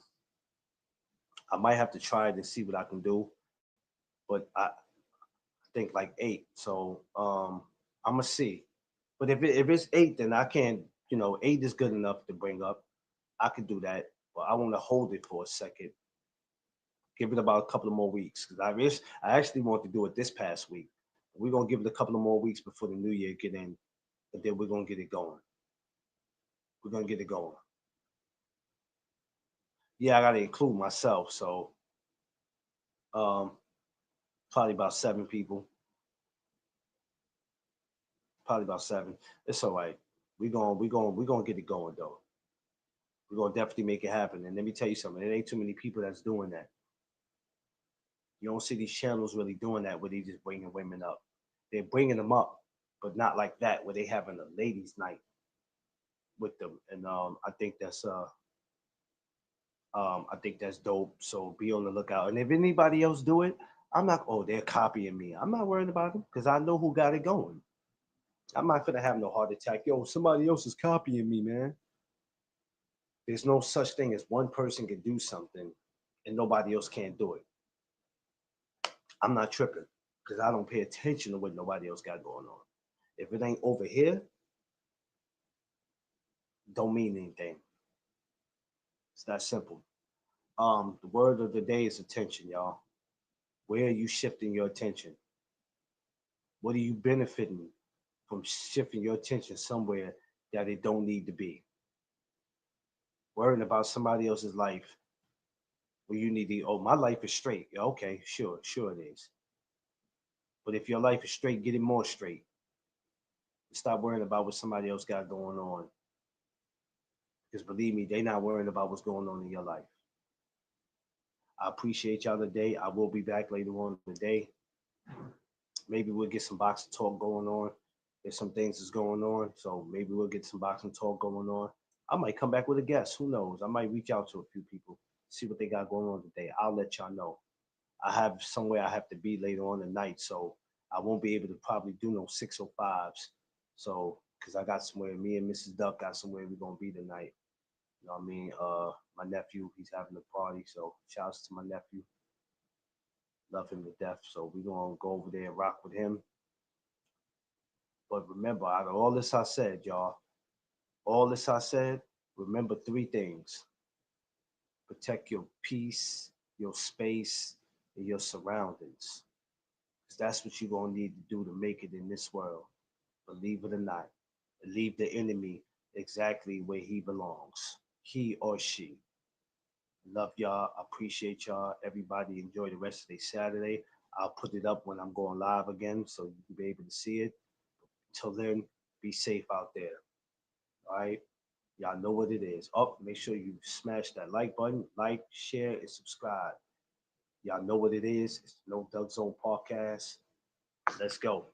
I might have to try it and see what I can do. But I think like 8. So I'm gonna see. But if it's 8, then I can't. 8 is good enough to bring up. I could do that, but I want to hold it for a second. Give it about a couple of more weeks because I actually want to do it this past week. We're gonna give it a couple of more weeks before the new year get in, and then we're gonna get it going. We're gonna get it going. Yeah, I gotta include myself, so um, probably about 7 people. Probably about 7. It's all right. We're gonna get it going though. We're gonna definitely make it happen. And let me tell you something. There ain't too many people that's doing that. You don't see these channels really doing that where they just bringing women up. They're bringing them up, but not like that where they having a ladies' night with them. And I think that's dope. So be on the lookout. And if anybody else do it, I'm not. Oh, they're copying me. I'm not worried about them because I know who got it going. I'm not gonna have no heart attack. Yo, somebody else is copying me, man. There's no such thing as one person can do something and nobody else can't do it. I'm not tripping because I don't pay attention to what nobody else got going on. If it ain't over here, don't mean anything. It's that simple. The word of the day is attention, y'all. Where are you shifting your attention? What are you benefiting from shifting your attention somewhere that it don't need to be? Worrying about somebody else's life where you need to, oh, my life is straight. Yeah, okay, sure it is. But if your life is straight, get it more straight. Stop worrying about what somebody else got going on. Because believe me, they not worrying about what's going on in your life. I appreciate y'all today. I will be back later on today. Maybe we'll get some boxing talk going on. There's some things that's going on. So maybe we'll get some boxing talk going on. I might come back with a guest. Who knows? I might reach out to a few people, see what they got going on today. I'll let y'all know. I have somewhere I have to be later on tonight, so I won't be able to probably do no 605s. So, because I got somewhere, me and Mrs. Duck got somewhere we're gonna be tonight. You know what I mean? My nephew, he's having a party, so shouts to my nephew. Love him to death. So we're gonna go over there and rock with him. But remember, out of all this I said, y'all, all this I said, remember three things: protect your peace, your space, and your surroundings. Because that's what you're going to need to do to make it in this world. Believe it or not. Leave the enemy exactly where he belongs. He or she. Love y'all. I appreciate y'all. Everybody enjoy the rest of their Saturday. I'll put it up when I'm going live again so you can be able to see it. Till then, be safe out there. All right. Y'all know what it is. Up, make sure you smash that like button, like, share, and subscribe. Y'all know what it is. It's the No Doug Zone podcast. Let's go.